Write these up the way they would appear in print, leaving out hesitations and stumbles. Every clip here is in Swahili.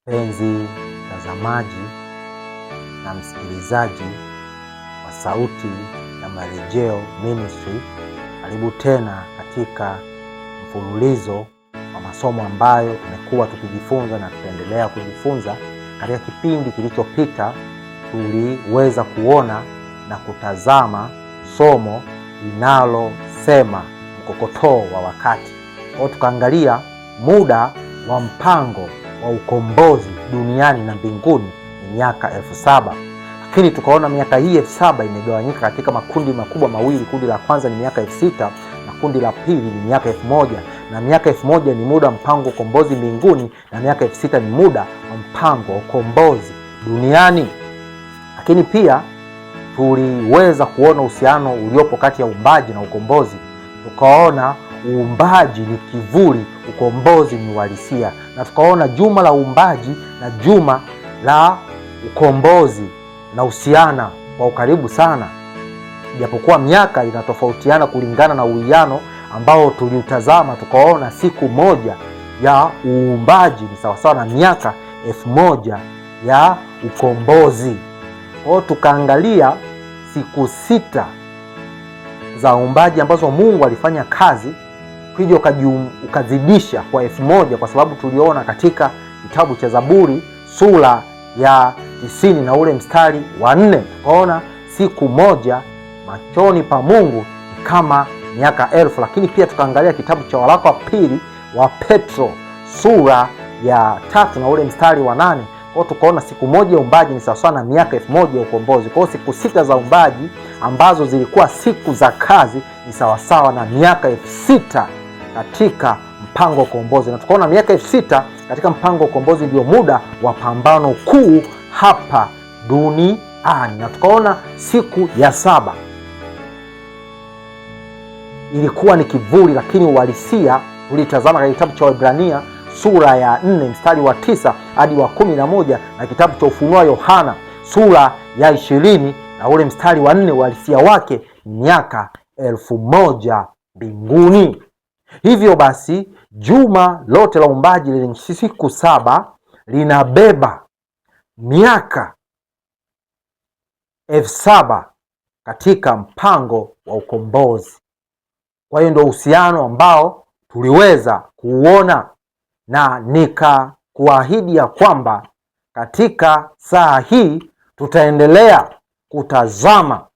Mpenzi mtazamaji na msikilizaji wa Sauti ya Marejeo Ministry, karibu tena katika mfululizo wa masomo ambayo tumekuwa tukijifunza na tutaendelea kujifunza. Katika kipindi kilichopita tuliweza kuona na kutazama somo linalosema mkokotoo wa wakati. Kwa tukaangalia muda wa mpango wa ukombozi duniani na mbinguni ni miaka 7,000. Lakini tukaona miaka hii 7,000 imegawanyika katika makundi makubwa mawili. Kundi la kwanza ni miaka 6,000 na kundi la pili ni miaka 1,000. Na miaka 1,000 ni muda mpango wa ukombozi mbinguni na miaka 6,000 ni muda wa mpango wa ukombozi duniani. Lakini pia tuliweza kuona uhusiano uliopo kati ya uumbaji na ukombozi. Tukaona uumbaji ni kivuli, ukombozi ni uhalisia. Na tukaona juma la uumbaji na juma la ukombozi na uhusiana kwa ukaribu sana, japokuwa miaka inatofautiana kulingana na uwiano ambao tuliutazama. Tukaona siku moja ya uumbaji ni sawasawa na miaka 1,000 ya ukombozi. Kwa tukaangalia siku 6 za uumbaji ambazo Mungu alifanya kazi, kija ukazidisha kwa 1,000, kwa sababu tuliona katika kitabu cha Zaburi sura ya 90 na ule mstari wa 4, tukaona siku moja machoni pa Mungu ni kama miaka 1,000. Lakini pia tukaangalia kitabu cha waraka wa pili wa Petro sura ya 3 na ule mstari wa 8. Kwa tukaona siku moja ya uumbaji ni sawasawa na miaka 1,000 ya ukombozi. Kwa siku 6 za uumbaji ambazo zilikuwa siku za kazi ni sawasawa na miaka 6,000 katika mpango wa ukombozi. Na tukaona miaka 6,000 katika mpango wa ukombozi ndio muda wa pambano kuu hapa duniani. Na tukaona siku ya 7 ilikuwa ni kivuli, lakini uhalisia tulitazama katika kitabu cha Waebrania sura ya 4 mstari wa 9 hadi wa 11 na kitabu cha Ufunuo Yohana sura ya 20 na ule mstari wa 4. Uhalisia wake miaka 1,000 mbinguni. Hivyo basi juma lote la uumbaji lenye siku 7 linabeba miaka 7,000 katika mpango wa ukombozi. Kwa hiyo ndio uhusiano ambao tuliweza kuona, na nikakuahidi ya kwamba katika saa hii tutaendelea kutazama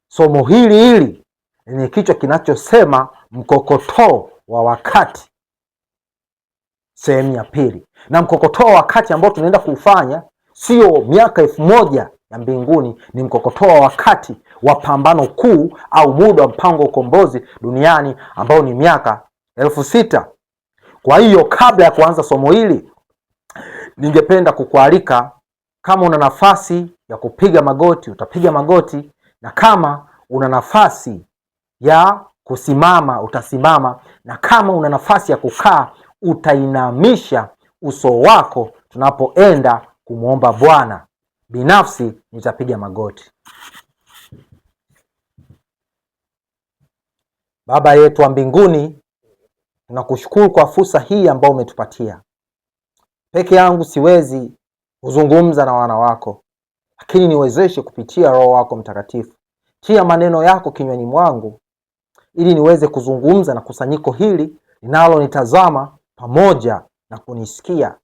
somo hili lenye kichwa kinachosema mkokotoo wa wakati, sehemu ya pili. Na mkokotoo wa wakati ambao tunaenda kufanya sio miaka 1,000 ya mbinguni, ni mkokotoo wa wakati wa pambano kuu au muda wa mpango wa ukombozi duniani ambao ni miaka 6,000. Kwa hiyo kabla ya kuanza somo hili, ningependa kukualika, kama una nafasi ya kupiga magoti utapiga magoti, na kama una nafasi ya kusimama utasimama, na kama una nafasi ya kukaa utainamisha uso wako tunapoenda kumwomba Bwana. Binafsi nitapiga magoti. Baba yetu wa mbinguni, tunakushukuru kwa fursa hii ambayo umetupatia. Peke yangu siwezi kuzungumza na wana wako, lakini niwezeshe kupitia Roho wako Mtakatifu. Tia maneno yako kinywani mwangu ili niweze kuzungumza na kusanyiko hili linalonitazama pamoja na kunisikia.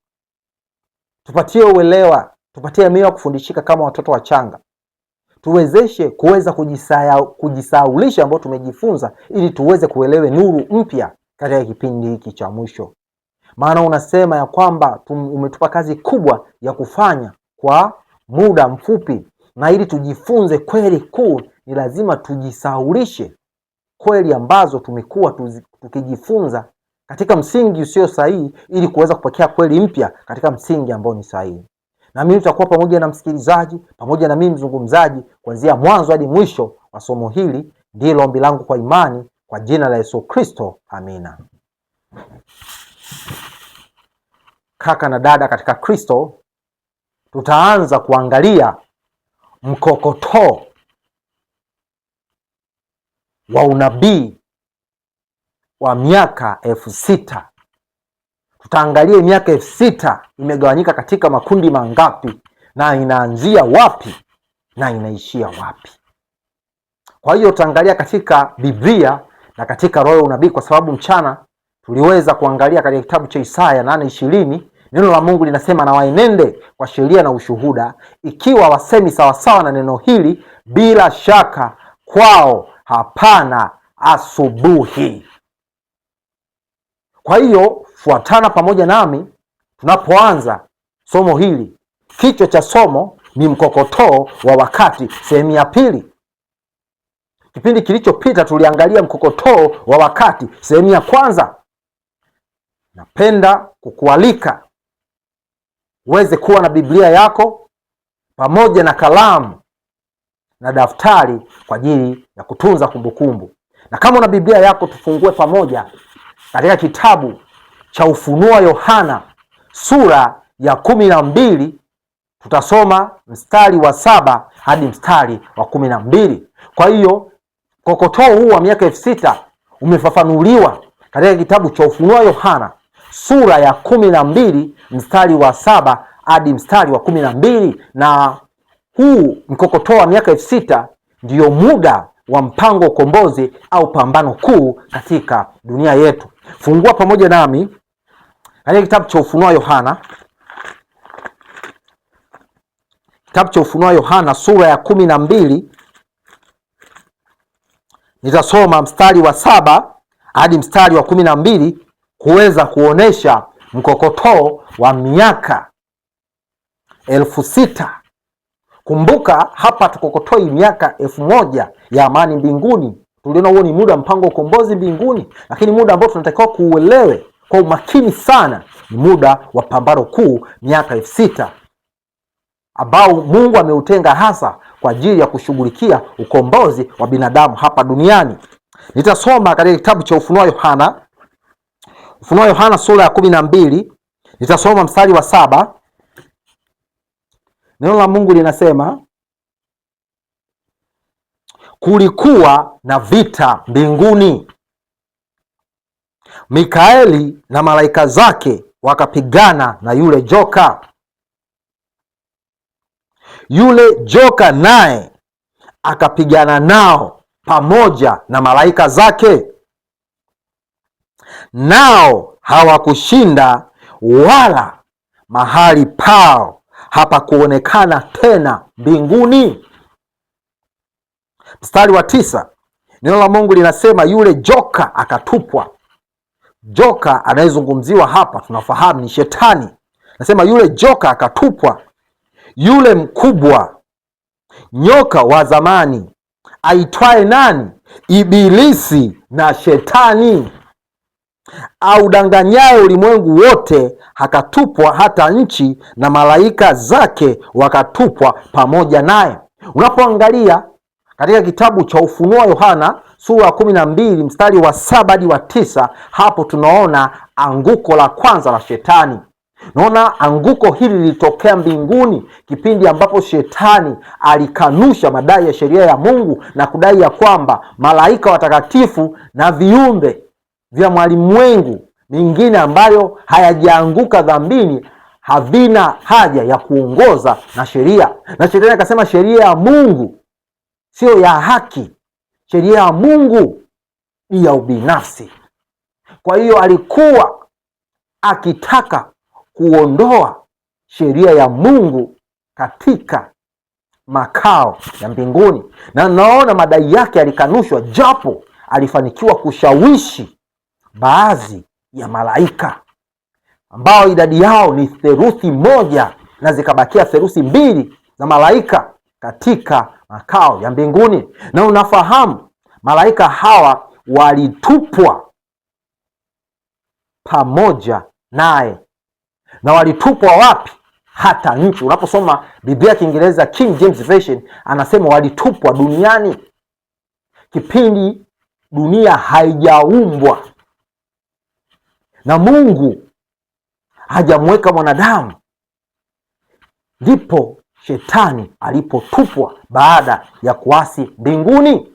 Tupatie uelewa, tupatie mioyo ya kufundishika kama watoto wachanga. Tuwezeshe kuweza kujisahaulisha ambao tumejifunza, ili tuweze kuelewe nuru mpya katika kipindi hiki cha mwisho. Maana unasema ya kwamba umetupa kazi kubwa ya kufanya kwa muda mfupi, na ili tujifunze kweli kuu ni lazima tujisahaulishe kweli ambazo tumekuwa tukijifunza katika msingi usio sahihi, ili kuweza kupokea kweli mpya katika msingi ambao ni sahihi. Na mimi nitakuwa pamoja na msikilizaji, pamoja na mimi mzungumzaji, kuanzia mwanzo hadi mwisho wa somo hili. Ndilo ombi langu kwa imani, kwa jina la Yesu Kristo, amina. Kaka na dada katika Kristo, tutaanza kuangalia mkokotoo wa unabii wa miaka 6,000. Tutaangalia miaka 6000 imegawanyika katika makundi mangapi, na inaanzia wapi na inaishia wapi. Kwa hiyo tutaangalia katika Biblia na katika roho ya unabii, kwa sababu mchana tuliweza kuangalia katika kitabu cha Isaya 8:20. Neno la Mungu linasema, na waenende kwa sheria na ushuhuda, ikiwa wasemi sawasawa na neno hili, bila shaka kwao hapana asubuhi. Kwa hiyo fuatana pamoja nami tunapoanza somo hili. Kichwa cha somo ni mkokotoo wa wakati, sehemu ya pili. Kipindi kilichopita tuliangalia mkokotoo wa wakati, sehemu ya kwanza. Napenda kukualika uweze kuwa na Biblia yako pamoja na kalamu na daftari kwa ajili ya kutunza kumbukumbu. Na kama una Biblia yako, tufungue pamoja katika kitabu cha Ufunuo Yohana sura ya 12. Tutasoma mstari wa 7 hadi mstari wa 12. Kwa hiyo mkokotoo huu wa miaka 6000 umefafanuliwa katika kitabu cha Ufunuo Yohana sura ya 12 mstari wa 7 hadi mstari wa 12. Na huu mkokotoo wa miaka 6000 ndiyo muda wa mpango wa ukombozi au pambano kuu katika dunia yetu. Fungua pamoja nami katika kitabu cha Ufunuo Yohana, kitabu cha Ufunuo Yohana sura ya 12. Nitasoma mstari wa 7 hadi mstari wa 12 kuweza kuonesha mkokotoo wa miaka 6000. Kumbuka hapa tukokotoi miaka 1000 ya amani mbinguni. Tuliona huo ni muda mpango wa ukombozi mbinguni, lakini muda ambao tunatakiwa kuuelewe kwa umakini sana ni muda wa pambano kuu, miaka 6000, ambao Mungu ameutenga hasa kwa ajili ya kushughulikia ukombozi wa binadamu hapa duniani. Nitasoma katika kitabu cha Ufunuo Yohana, Ufunuo Yohana sura ya 12. Nitasoma mstari wa 7. Neno la Mungu linasema, kulikuwa na vita mbinguni, Mikaeli na malaika zake wakapigana na yule joka. Yule joka naye akapigana nao pamoja na malaika zake, nao hawakushinda, wala mahali pao hapakuonekana tena mbinguni. Mstari wa 9, neno la Mungu linasema, yule joka akatupwa. Joka anayezungumziwa hapa tunafahamu ni Shetani. Nasema yule joka akatupwa, yule mkubwa nyoka wa zamani, aitwaye nani? Ibilisi na Shetani, audanganyaye ulimwengu wote, akatupwa hata nchi, na malaika zake wakatupwa pamoja naye. Unapoangalia katika kitabu cha Ufunuo Yohana sura ya 12 mstari wa 7 hadi wa 9, hapo tunaona anguko la kwanza la Shetani. Naona anguko hili lilitokea mbinguni kipindi ambapo Shetani alikanusha madai ya sheria ya Mungu na kudai ya kwamba malaika watakatifu na viumbe vya mwalimwengu mingine ambayo hayajaanguka dhambini havina haja ya kuongoza na sheria. Na Shetani akasema sheria ya Mungu sio ya haki, sheria ya Mungu ni ya ubinafsi. Kwa hiyo alikuwa akitaka kuondoa sheria ya Mungu katika makao ya mbinguni, na naona madai yake alikanushwa, japo alifanikiwa kushawishi baadhi ya malaika ambao idadi yao ni 1/3, na zikabakia 2/3 za malaika katika makao ya mbinguni. Na unafahamu malaika hawa walitupwa pamoja naye. Na walitupwa wapi? Hata nchi. Unaposoma Biblia ya Kiingereza King James Version anasema walitupwa duniani, kipindi dunia haijaumbwa na Mungu hajamweka mwanadamu, ndipo Shetani alipotupwa baada ya kuasi mbinguni.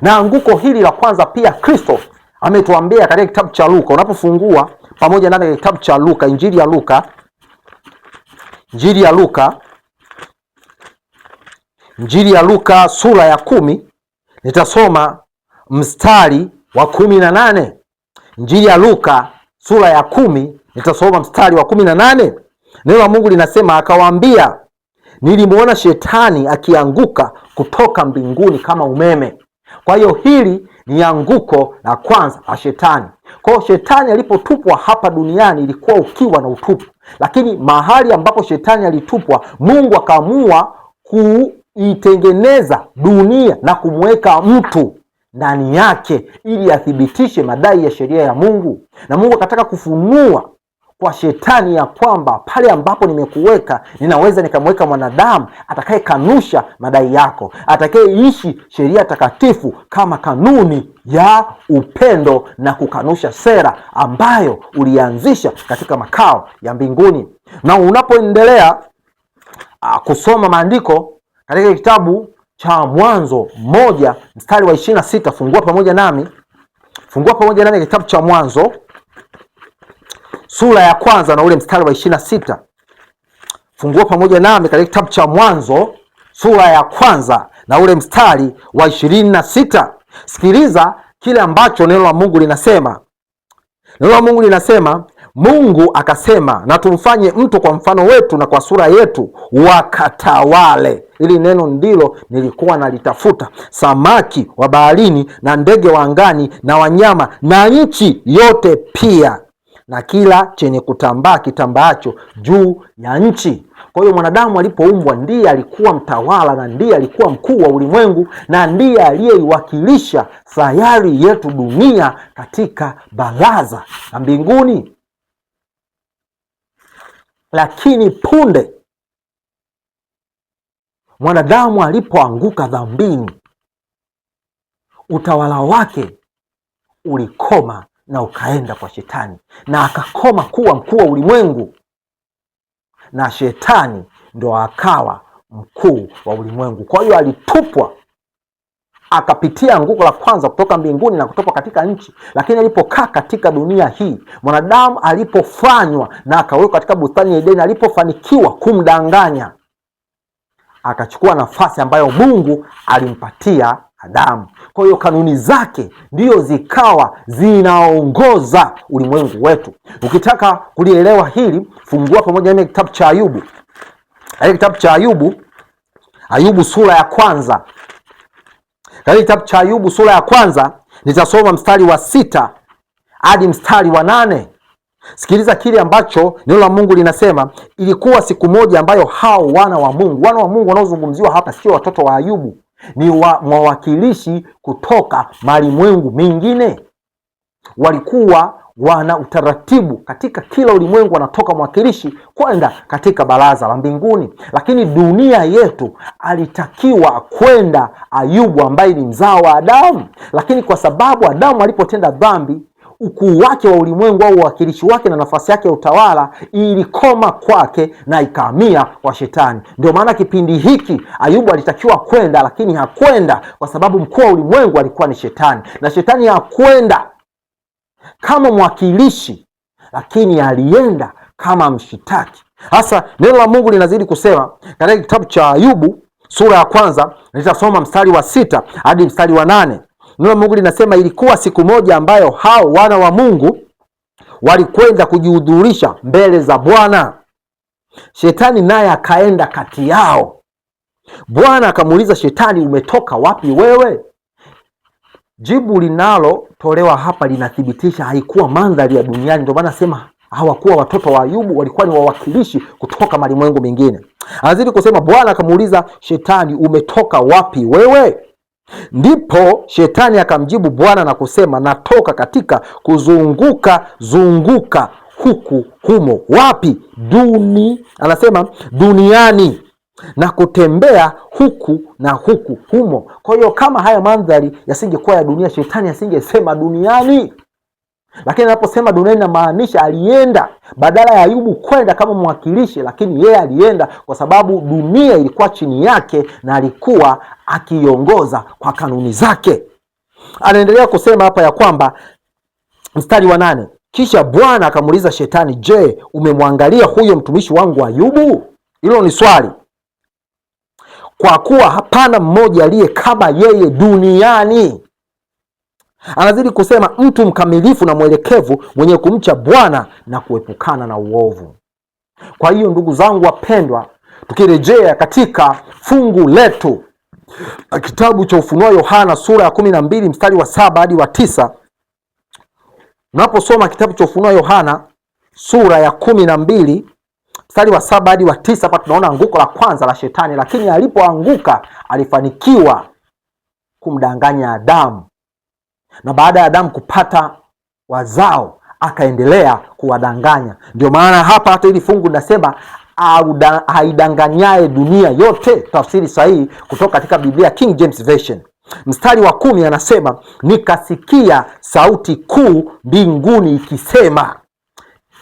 Na anguko hili la kwanza pia Kristo ametuambia katika kitabu cha Luka. Unapofungua pamoja nami kitabu cha Luka, Injili ya Luka sura ya 10, nitasoma mstari wa 18. Injili ya Luka sura ya 10, nitasoma mstari wa 18. Neno la Mungu linasema, akawaambia, nilimuona shetani akianguka kutoka mbinguni kama umeme. Kwa hiyo hili ni anguko la kwanza la shetani. Kwa hiyo shetani alipotupwa hapa duniani ilikuwa ukiwa na utupu, lakini mahali ambapo shetani alitupwa, Mungu akaamua kuitengeneza dunia na kumweka mtu ndani yake ili athibitishe madai ya sheria ya Mungu. Na Mungu akataka kufunua kwa shetani ya kwamba pale ambapo nimekuweka, ninaweza nikamweka mwanadamu atakaye kanusha madai yako, atakayeishi sheria takatifu kama kanuni ya upendo na kukanusha sera ambayo ulianzisha katika makao ya mbinguni. Na unapoendelea kusoma maandiko katika kitabu cha Mwanzo 1 mstari wa 26, fungua pamoja nami kitabu cha Mwanzo sura ya 1 na ule mstari wa 26. Fungua pamoja nami katika kitabu cha Mwanzo sura ya 1 na ule mstari wa 26. Sikiliza kile ambacho neno la Mungu linasema. Neno la Mungu linasema, Mungu akasema, na tumfanye mtu kwa mfano wetu na kwa sura yetu, wakatawale. Hili neno ndilo nilikuwa nalitafuta. Samaki wa baharini na ndege wa angani na wanyama na nchi yote pia, na kila chenye kutambaa kitambaacho juu ya nchi. Kwa hiyo mwanadamu alipoumbwa ndiye alikuwa mtawala na ndiye alikuwa mkuu wa ulimwengu na ndiye aliyeiwakilisha sayari yetu dunia katika baraza la mbinguni. Lakini punde mwanadamu alipoanguka dhambini, utawala wake ulikoma na ukaenda kwa shetani, na akakoma kuwa mkuu wa ulimwengu, na shetani ndo akawa mkuu wa ulimwengu. Kwa hiyo alitupwa, akapitia anguko la kwanza kutoka mbinguni na kutoka katika nchi. Lakini alipokaa katika dunia hii, mwanadamu alipofanywa na akawekwa katika bustani ya Edeni, alipofanikiwa kumdanganya, akachukua nafasi ambayo Mungu alimpatia Adamu. Kwa hiyo kanuni zake ndio zikawa zinaongoza ulimwengu wetu. Ukitaka kulielewa hili, fungua pamoja na kitabu cha Ayubu. Kitabu cha Ayubu sura ya 1. Katika kitabu cha Ayubu sura ya 1, nitasoma mstari wa 6 hadi mstari wa 8. Sikiliza kile ambacho neno la Mungu linasema. Ilikuwa siku moja ambayo hao wana wa Mungu wanaozungumziwa hapa sio watoto wa Ayubu, ni wawakilishi kutoka malimwengu mengine. Walikuwa wana utaratibu katika kila ulimwengu, wanatoka mwakilishi kwenda katika baraza la mbinguni. Lakini dunia yetu alitakiwa kwenda Ayubu ambaye ni mzao wa Adamu, lakini kwa sababu Adamu alipotenda dhambi, ukuu wake wa ulimwengu au uwakilishi wake na nafasi yake ya utawala ilikoma kwake na ikahamia kwa shetani. Ndio maana kipindi hiki Ayubu alitakiwa kwenda, lakini hakwenda kwa sababu mkuu wa ulimwengu alikuwa ni shetani, na shetani hakwenda kama mwakilishi, lakini alienda kama mshitaki. Hasa neno la Mungu linazidi kusema katika kitabu cha Ayubu sura ya 1, nitasoma mstari wa 6 hadi mstari wa 8. Neno la Mungu linasema, ilikuwa siku moja ambayo hao wana wa Mungu walikwenda kujihudhurisha mbele za Bwana. Shetani naye akaenda kati yao. Bwana akamuuliza Shetani, umetoka wapi wewe? Jibu linalotolewa hapa linathibitisha haikuwa mandhari ya duniani. Ndio maana nasema hawakuwa watoto wa Ayubu, walikuwa ni wawakilishi kutoka malimwengu mengine. Anazidi kusema, Bwana akamuuliza Shetani, umetoka wapi wewe? Ndipo Shetani akamjibu Bwana na kusema, natoka katika kuzunguka huku humo. Wapi? Anasema duniani, na kutembea huku na huku humo. Kwa hiyo kama haya mandhari yasingekuwa ya dunia, Shetani asingesema duniani. Lakini anaposema duniani inamaanisha alienda, badala ya Ayubu kwenda kama mwakilishi, lakini yeye alienda kwa sababu dunia ilikuwa chini yake na alikuwa akiongoza kwa kanuni zake. Anaendelea kusema hapa ya kwamba mstari wa 8, Kisha Bwana akamuuliza Shetani, je, umemwangalia huyo mtumishi wangu Ayubu? Hilo ni swali. Kwa kuwa hapana mmoja aliye kama yeye duniani. Anazidi kusema, mtu mkamilifu na mwelekevu, mwenye kumcha Bwana na kuepukana na uovu. Kwa hiyo ndugu zangu wapendwa, tukirejea katika fungu letu kitabu cha Ufunuo Yohana sura ya 12 mstari wa 7 hadi wa 9. Unaposoma kitabu cha Ufunuo Yohana sura ya 12 mstari wa 7 hadi wa 9, hapa tunaona anguko la kwanza la Shetani. Lakini alipoanguka alifanikiwa kumdanganya Adamu, na baada ya Adamu kupata wazao akaendelea kuwadanganya. Ndio maana hapa hata hili fungu linasema haidanganyaye dunia yote, tafsiri sahihi kutoka katika Biblia King James Version. Mstari wa 10 anasema, nikasikia sauti kuu mbinguni ikisema.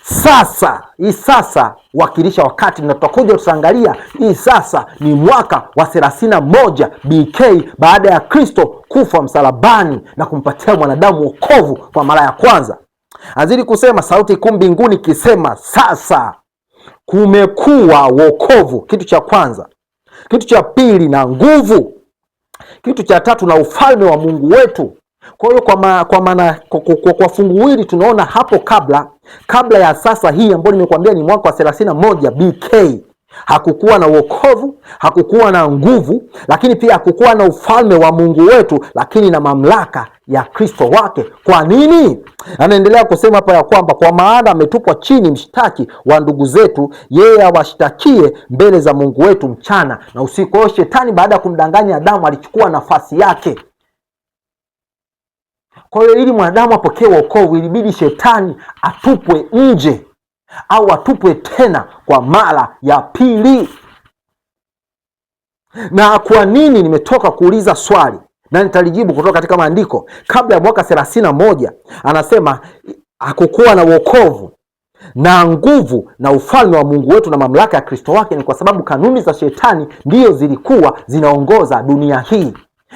Sasa, hii sasa wakilisha wakati, na tutakuja tutaangalia hii sasa ni mwaka wa 31 BK baada ya Kristo kufa msalabani na kumpatia mwanadamu wokovu kwa mara ya kwanza. Azidi kusema, sauti kuu mbinguni ikisema, sasa kumekuwa wokovu. Kitu cha kwanza. Kitu cha pili, na nguvu. Kitu cha tatu, na ufalme wa Mungu wetu. Kwa hiyo kwa fungu hili tunaona hapo kabla ya sasa hii ambayo nimekuambia ni mwaka wa 31 BK, hakukuwa na wokovu, hakukuwa na nguvu, lakini pia hakukuwa na ufalme wa Mungu wetu, lakini na mamlaka ya Kristo wake. Kwa nini? Anaendelea kusema hapa ya kwamba kwa maana ametupwa chini mshtaki wa ndugu zetu, yeye awashtakie mbele za Mungu wetu mchana na usiku. Kwa hiyo Shetani baada ya kumdanganya Adamu alichukua nafasi yake. Kwa hiyo ili mwanadamu apokee wokovu, ilibidi Shetani atupwe nje au atupwe tena kwa mara ya pili. Na kwa nini? Nimetoka kuuliza swali na nitalijibu kutoka katika maandiko. Kabla ya mwaka 31 anasema hakukuwa na wokovu na nguvu na ufalme wa Mungu wetu na mamlaka ya Kristo wake. Ni kwa sababu kanuni za Shetani ndiyo zilikuwa zinaongoza dunia hii,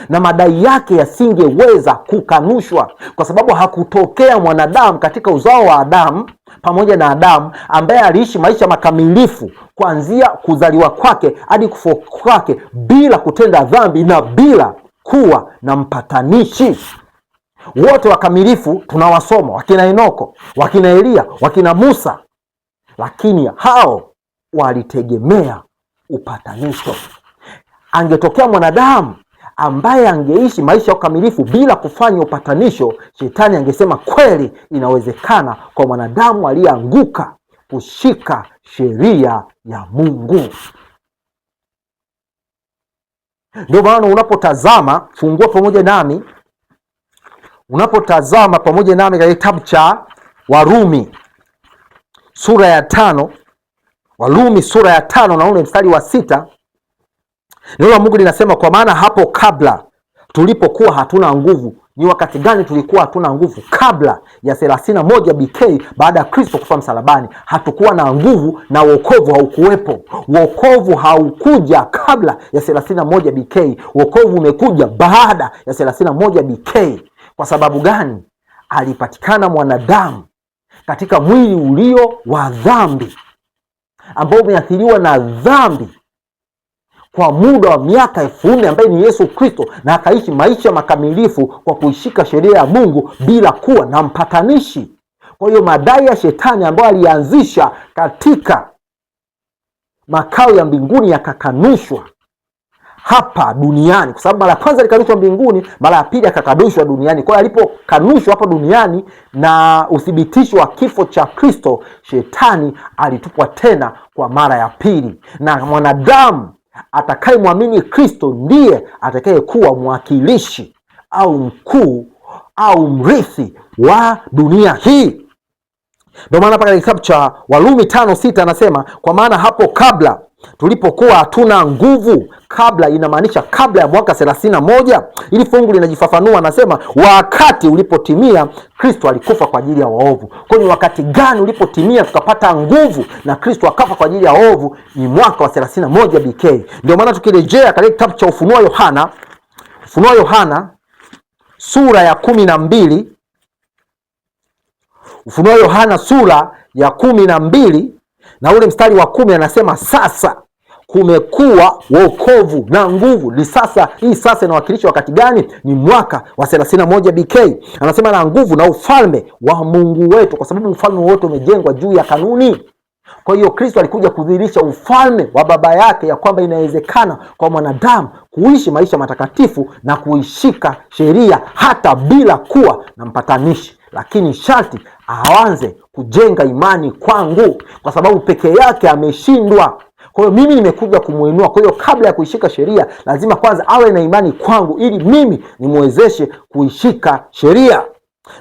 na madai yake yasingeweza kukanushwa, kwa sababu hakutokea mwanadamu katika uzao wa Adamu pamoja na Adamu ambaye aliishi maisha makamilifu kuanzia kuzaliwa kwake hadi kufa kwake bila kutenda dhambi na bila kuwa na mpatanishi. Wote wakamilifu tunawasoma, wakina Enoko, wakina Elia, wakina Musa, lakini hao walitegemea upatanisho. Angetokea mwanadamu ambaye angeishi maisha ya ukamilifu bila kufanya upatanisho, Shetani angesema kweli inawezekana kwa mwanadamu aliyeanguka kushika sheria ya Mungu. Ndio maana unapotazama, fungua pamoja nami, unapotazama pamoja nami katika kitabu cha Warumi sura ya 5, Warumi sura ya 5 na ule mstari wa 6, neno la Mungu linasema, kwa maana hapo kabla tulipokuwa hatuna nguvu. Ni wakati gani tulikuwa hatuna nguvu? Kabla ya 31 BK baada ya Kristo kufa msalabani, hatukuwa na nguvu na wokovu haukuwepo. Wokovu haukuja kabla ya 31 BK. Wokovu umekuja baada ya 31 BK. Kwa sababu gani? Alipatikana mwanadamu katika mwili ulio wa dhambi, ambao umeathiriwa na dhambi kwa muda wa miaka 4000, ambaye ni Yesu Kristo, na akaishi maisha makamilifu kwa kuishika sheria ya Mungu bila kuwa na mpatanishi. Kwa hiyo madai ya Shetani ambayo alianzisha katika makao ya mbinguni yakakanushwa hapa duniani, kwa sababu mara ya kwanza alikanushwa mbinguni, mara ya pili akakanushwa duniani. Kwa hiyo alipokanushwa hapa duniani na uthibitisho wa kifo cha Kristo, Shetani alitupwa tena kwa mara ya pili, na mwanadamu atakayemwamini Kristo ndiye atakayekuwa mwakilishi au mkuu au mrithi wa dunia hii. Ndio maana paka kitabu cha Warumi 5:6 anasema, kwa maana hapo kabla tulipokuwa hatuna nguvu. Kabla inamaanisha kabla ya mwaka 31. Ili fungu linajifafanua, anasema wakati ulipotimia Kristo alikufa kwa ajili ya waovu. Kwa ni wakati gani ulipotimia tukapata nguvu na Kristo akafa kwa ajili ya waovu? Ni mwaka wa 31 BK. Ndio maana tukirejea katika kitabu cha Ufunuo Yohana sura ya 12, Ufunuo Yohana sura ya 12 na ule mstari wa 10 anasema sasa kumekuwa wokovu na nguvu. Ni sasa, hii sasa inawakilisha wakati gani? Ni mwaka wa 31 BK. Anasema na nguvu na ufalme wa Mungu wetu, kwa sababu ufalme wote umejengwa juu ya kanuni. Kwa hiyo Kristo alikuja kudhihirisha ufalme wa baba yake, ya kwamba inawezekana kwa mwanadamu kuishi maisha matakatifu na kuishika sheria hata bila kuwa na mpatanishi, lakini sharti aanze kujenga imani kwangu, kwa sababu peke yake ameshindwa. Kwa hiyo mimi nimekuja kumuinua. Kwa hiyo kabla ya kuishika sheria lazima kwanza awe na imani kwangu, ili mimi nimwezeshe kuishika sheria.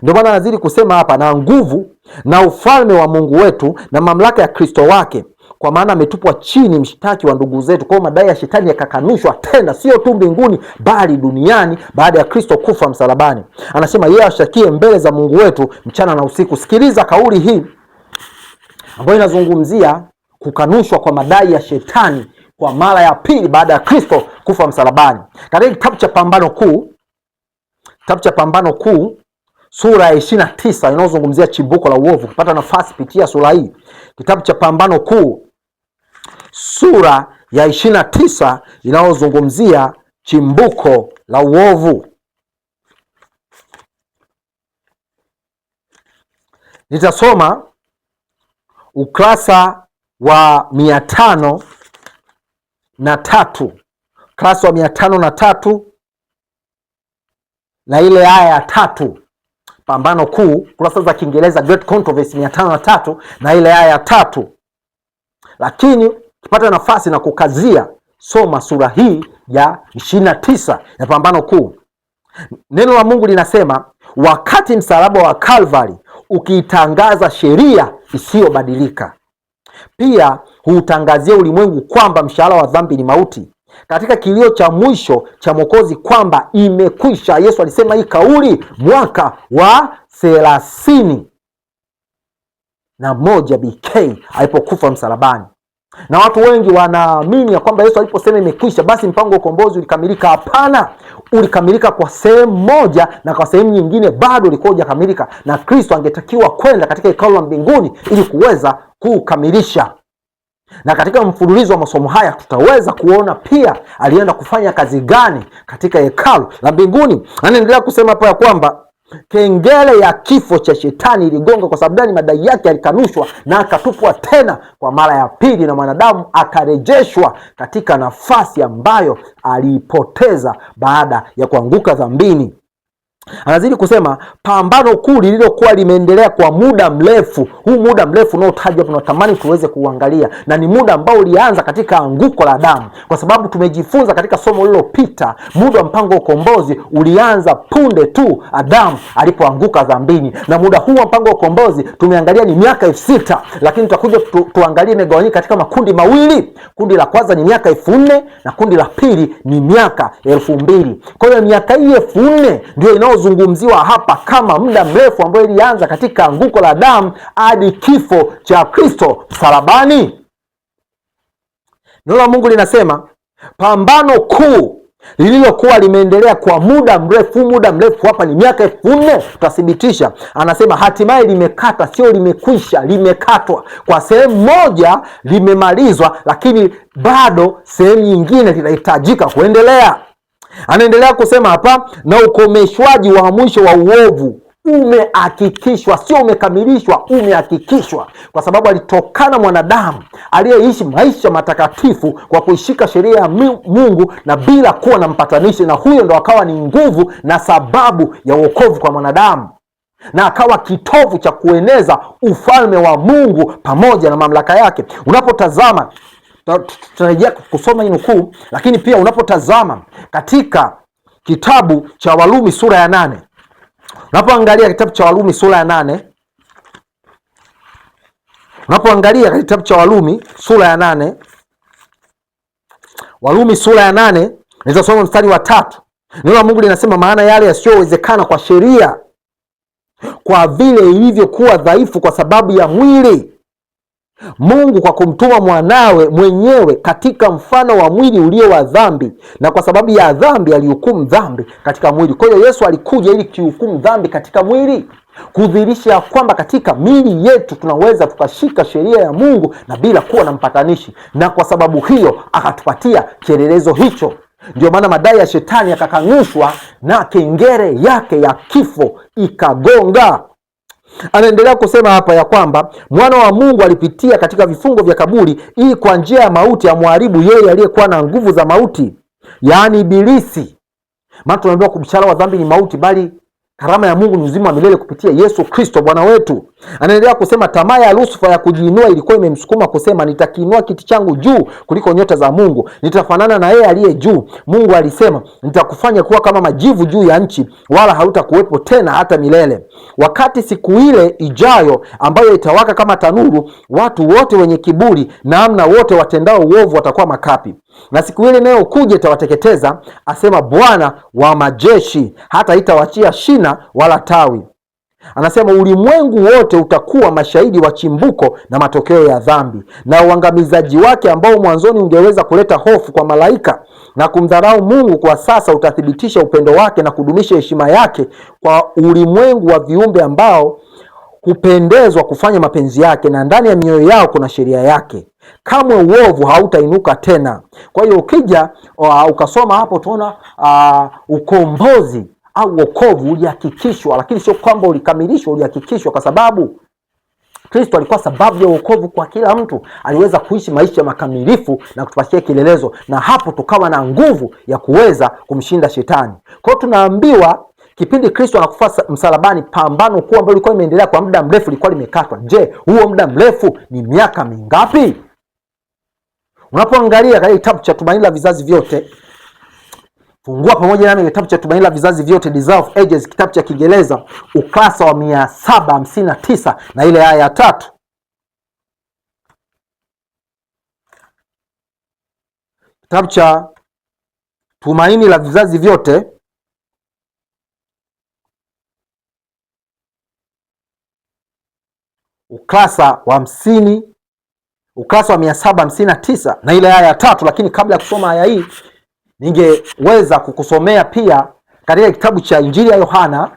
Ndio maana nazidi kusema hapa, na nguvu na ufalme wa Mungu wetu na mamlaka ya Kristo wake, kwa maana ametupwa chini mshtaki wa ndugu zetu. Kwa madai ya shetani yakakanushwa tena, sio tu mbinguni bali duniani, baada ya Kristo kufa msalabani. Anasema yeye ashakie mbele za Mungu wetu mchana na usiku. Sikiliza kauli hii ambayo inazungumzia kukanushwa kwa madai ya shetani kwa mara ya pili baada ya Kristo kufa msalabani. Katika kitabu cha Pambano Kuu sura ya 29 inayozungumzia chimbuko la uovu. Ukipata nafasi pitia sura hii. Kitabu cha Pambano Kuu sura ya 29 inayozungumzia chimbuko la uovu. Nitasoma ukurasa wa 503, ukurasa wa 503 na ile aya ya 3. Pambano Kuu, kurasa za Kiingereza Great Controversy 503 na ile aya ya 3. Lakini ukipata nafasi na kukazia, soma sura hii ya 29 ya Pambano Kuu. Neno la Mungu linasema, wakati msalaba wa Calvary ukiitangaza sheria isiyobadilika, pia huutangazia ulimwengu kwamba mshahara wa dhambi ni mauti, katika kilio cha mwisho cha Mwokozi kwamba imekwisha. Yesu alisema hii kauli mwaka wa 31 BK alipokufa msalabani. Na watu wengi wanaamini ya kwamba Yesu aliposema imekwisha basi mpango wa ukombozi ulikamilika. Hapana, ulikamilika kwa sehemu moja, na kwa sehemu nyingine bado ulikuwa hujakamilika, na Kristo angetakiwa kwenda katika hekalu la mbinguni ili kuweza kukamilisha. Na katika mfululizo wa masomo haya tutaweza kuona pia alienda kufanya kazi gani katika hekalu la mbinguni. Anaendelea kusema hapo ya kwamba kengele ya kifo cha shetani iligonga. Kwa sababu gani? Madai yake alikanushwa na akatupwa tena kwa mara ya pili, na mwanadamu akarejeshwa katika nafasi ambayo aliipoteza baada ya kuanguka dhambini. Anazidi kusema pambano kuu lililokuwa limeendelea kwa muda mrefu. Huu muda mrefu unaotajwa tunatamani tuweze kuangalia, na ni muda ambao ulianza katika anguko la Adamu, kwa sababu tumejifunza katika somo lililopita muda wa mpango wa ukombozi ulianza punde tu Adamu alipoanguka dhambini. Na muda huu wa mpango wa ukombozi tumeangalia ni miaka 6000, lakini tutakuja tuangalie imegawanyika katika makundi mawili. Kundi la kwanza ni miaka 4000 na kundi la pili ni miaka 2000. Kwa hiyo miaka hii 4000 ndio inayozungumziwa hapa kama muda mrefu ambao ilianza katika anguko la Adamu hadi kifo cha Kristo msalabani. Neno la Mungu linasema pambano kuu lililokuwa limeendelea kwa muda mrefu. Muda mrefu hapa ni miaka 4000, tutathibitisha. Anasema hatimaye limekata, sio limekwisha, limekatwa. Kwa sehemu moja limemalizwa, lakini bado sehemu nyingine zinahitajika kuendelea. Anaendelea kusema hapa, na ukomeshwaji wa mwisho wa uovu umehakikishwa, sio umekamilishwa, umehakikishwa. Kwa sababu alitokana mwanadamu aliyeishi maisha matakatifu kwa kuishika sheria ya Mungu na bila kuwa na mpatanishi, na huyo ndo akawa ni nguvu na sababu ya wokovu kwa mwanadamu, na akawa kitovu cha kueneza ufalme wa Mungu pamoja na mamlaka yake. Unapotazama, tutarejea kusoma hii nukuu, lakini pia unapotazama katika kitabu cha Warumi sura ya 8, unapoangalia kitabu cha Warumi sura ya 8, unapoangalia kitabu cha Warumi sura ya 8, Warumi sura ya 8, nitasoma mstari wa 3. Neno la Mungu linasema, maana yale yasiyowezekana kwa sheria, kwa vile ilivyokuwa dhaifu kwa sababu ya mwili, Mungu kwa kumtuma mwanawe mwenyewe katika mfano wa mwili ulio wa dhambi, na kwa sababu ya dhambi alihukumu dhambi katika mwili. Kwa hiyo Yesu alikuja ili kuhukumu dhambi katika mwili, kudhihirisha kwamba katika miili yetu tunaweza tukashika sheria ya Mungu na bila kuwa na mpatanishi, na kwa sababu hiyo akatupatia kielelezo hicho. Ndio maana madai ya shetani yakakanushwa na kengele yake ya kifo ikagonga. Anaendelea kusema hapa ya kwamba mwana wa Mungu alipitia katika vifungo vya kaburi ili kwa njia ya mauti amharibu yeye aliyekuwa na nguvu za mauti, yaani Ibilisi. Maana tunaambiwa mshahara wa dhambi ni mauti, bali karama ya Mungu ni uzima wa milele kupitia Yesu Kristo Bwana wetu. Anaendelea kusema tamaa ya Lusifa ya kujiinua ilikuwa imemsukuma kusema, nitakiinua kiti changu juu kuliko nyota za Mungu, nitafanana na yeye aliye juu. Mungu alisema, nitakufanya kuwa kama majivu juu ya nchi, wala hautakuwepo tena hata milele. Wakati siku ile ijayo ambayo itawaka kama tanuru, watu wote wenye kiburi na amna wote watendao uovu watakuwa makapi, na siku ile nayo kuja itawateketeza, asema Bwana wa majeshi, hata itawachia shina wala tawi. Anasema ulimwengu wote utakuwa mashahidi wa chimbuko na matokeo ya dhambi, na uangamizaji wake ambao mwanzoni ungeweza kuleta hofu kwa malaika na kumdharau Mungu, kwa sasa utathibitisha upendo wake na kudumisha heshima yake kwa ulimwengu wa viumbe ambao hupendezwa kufanya mapenzi yake, na ndani ya mioyo yao kuna sheria yake. Kamwe uovu hautainuka tena. Kwa hiyo ukija ukasoma hapo tuona ukombozi au wokovu ulihakikishwa, lakini sio kwamba ulikamilishwa, ulihakikishwa kwa sababu Kristo alikuwa sababu ya wokovu kwa kila mtu. Aliweza kuishi maisha makamilifu na kutupatia kielelezo, na hapo tukawa na nguvu ya kuweza kumshinda shetani. Kwa hiyo tunaambiwa kipindi Kristo anakufa msalabani, pambano kuu ambalo lilikuwa limeendelea kwa muda mrefu lilikuwa limekatwa. Je, huo muda mrefu ni miaka mingapi? Unapoangalia katika kitabu cha Tumaini la Vizazi Vyote, fungua pamoja nami kitabu cha Tumaini la Vizazi Vyote, Desire of Ages, kitabu cha Kiingereza, ukurasa wa 759 na ile aya ya 3. Kitabu cha Tumaini la Vizazi Vyote, ukurasa wa 759 na ile aya ya 3. Lakini kabla ya kusoma aya hii, ningeweza kukusomea pia katika kitabu cha Injili ya Yohana.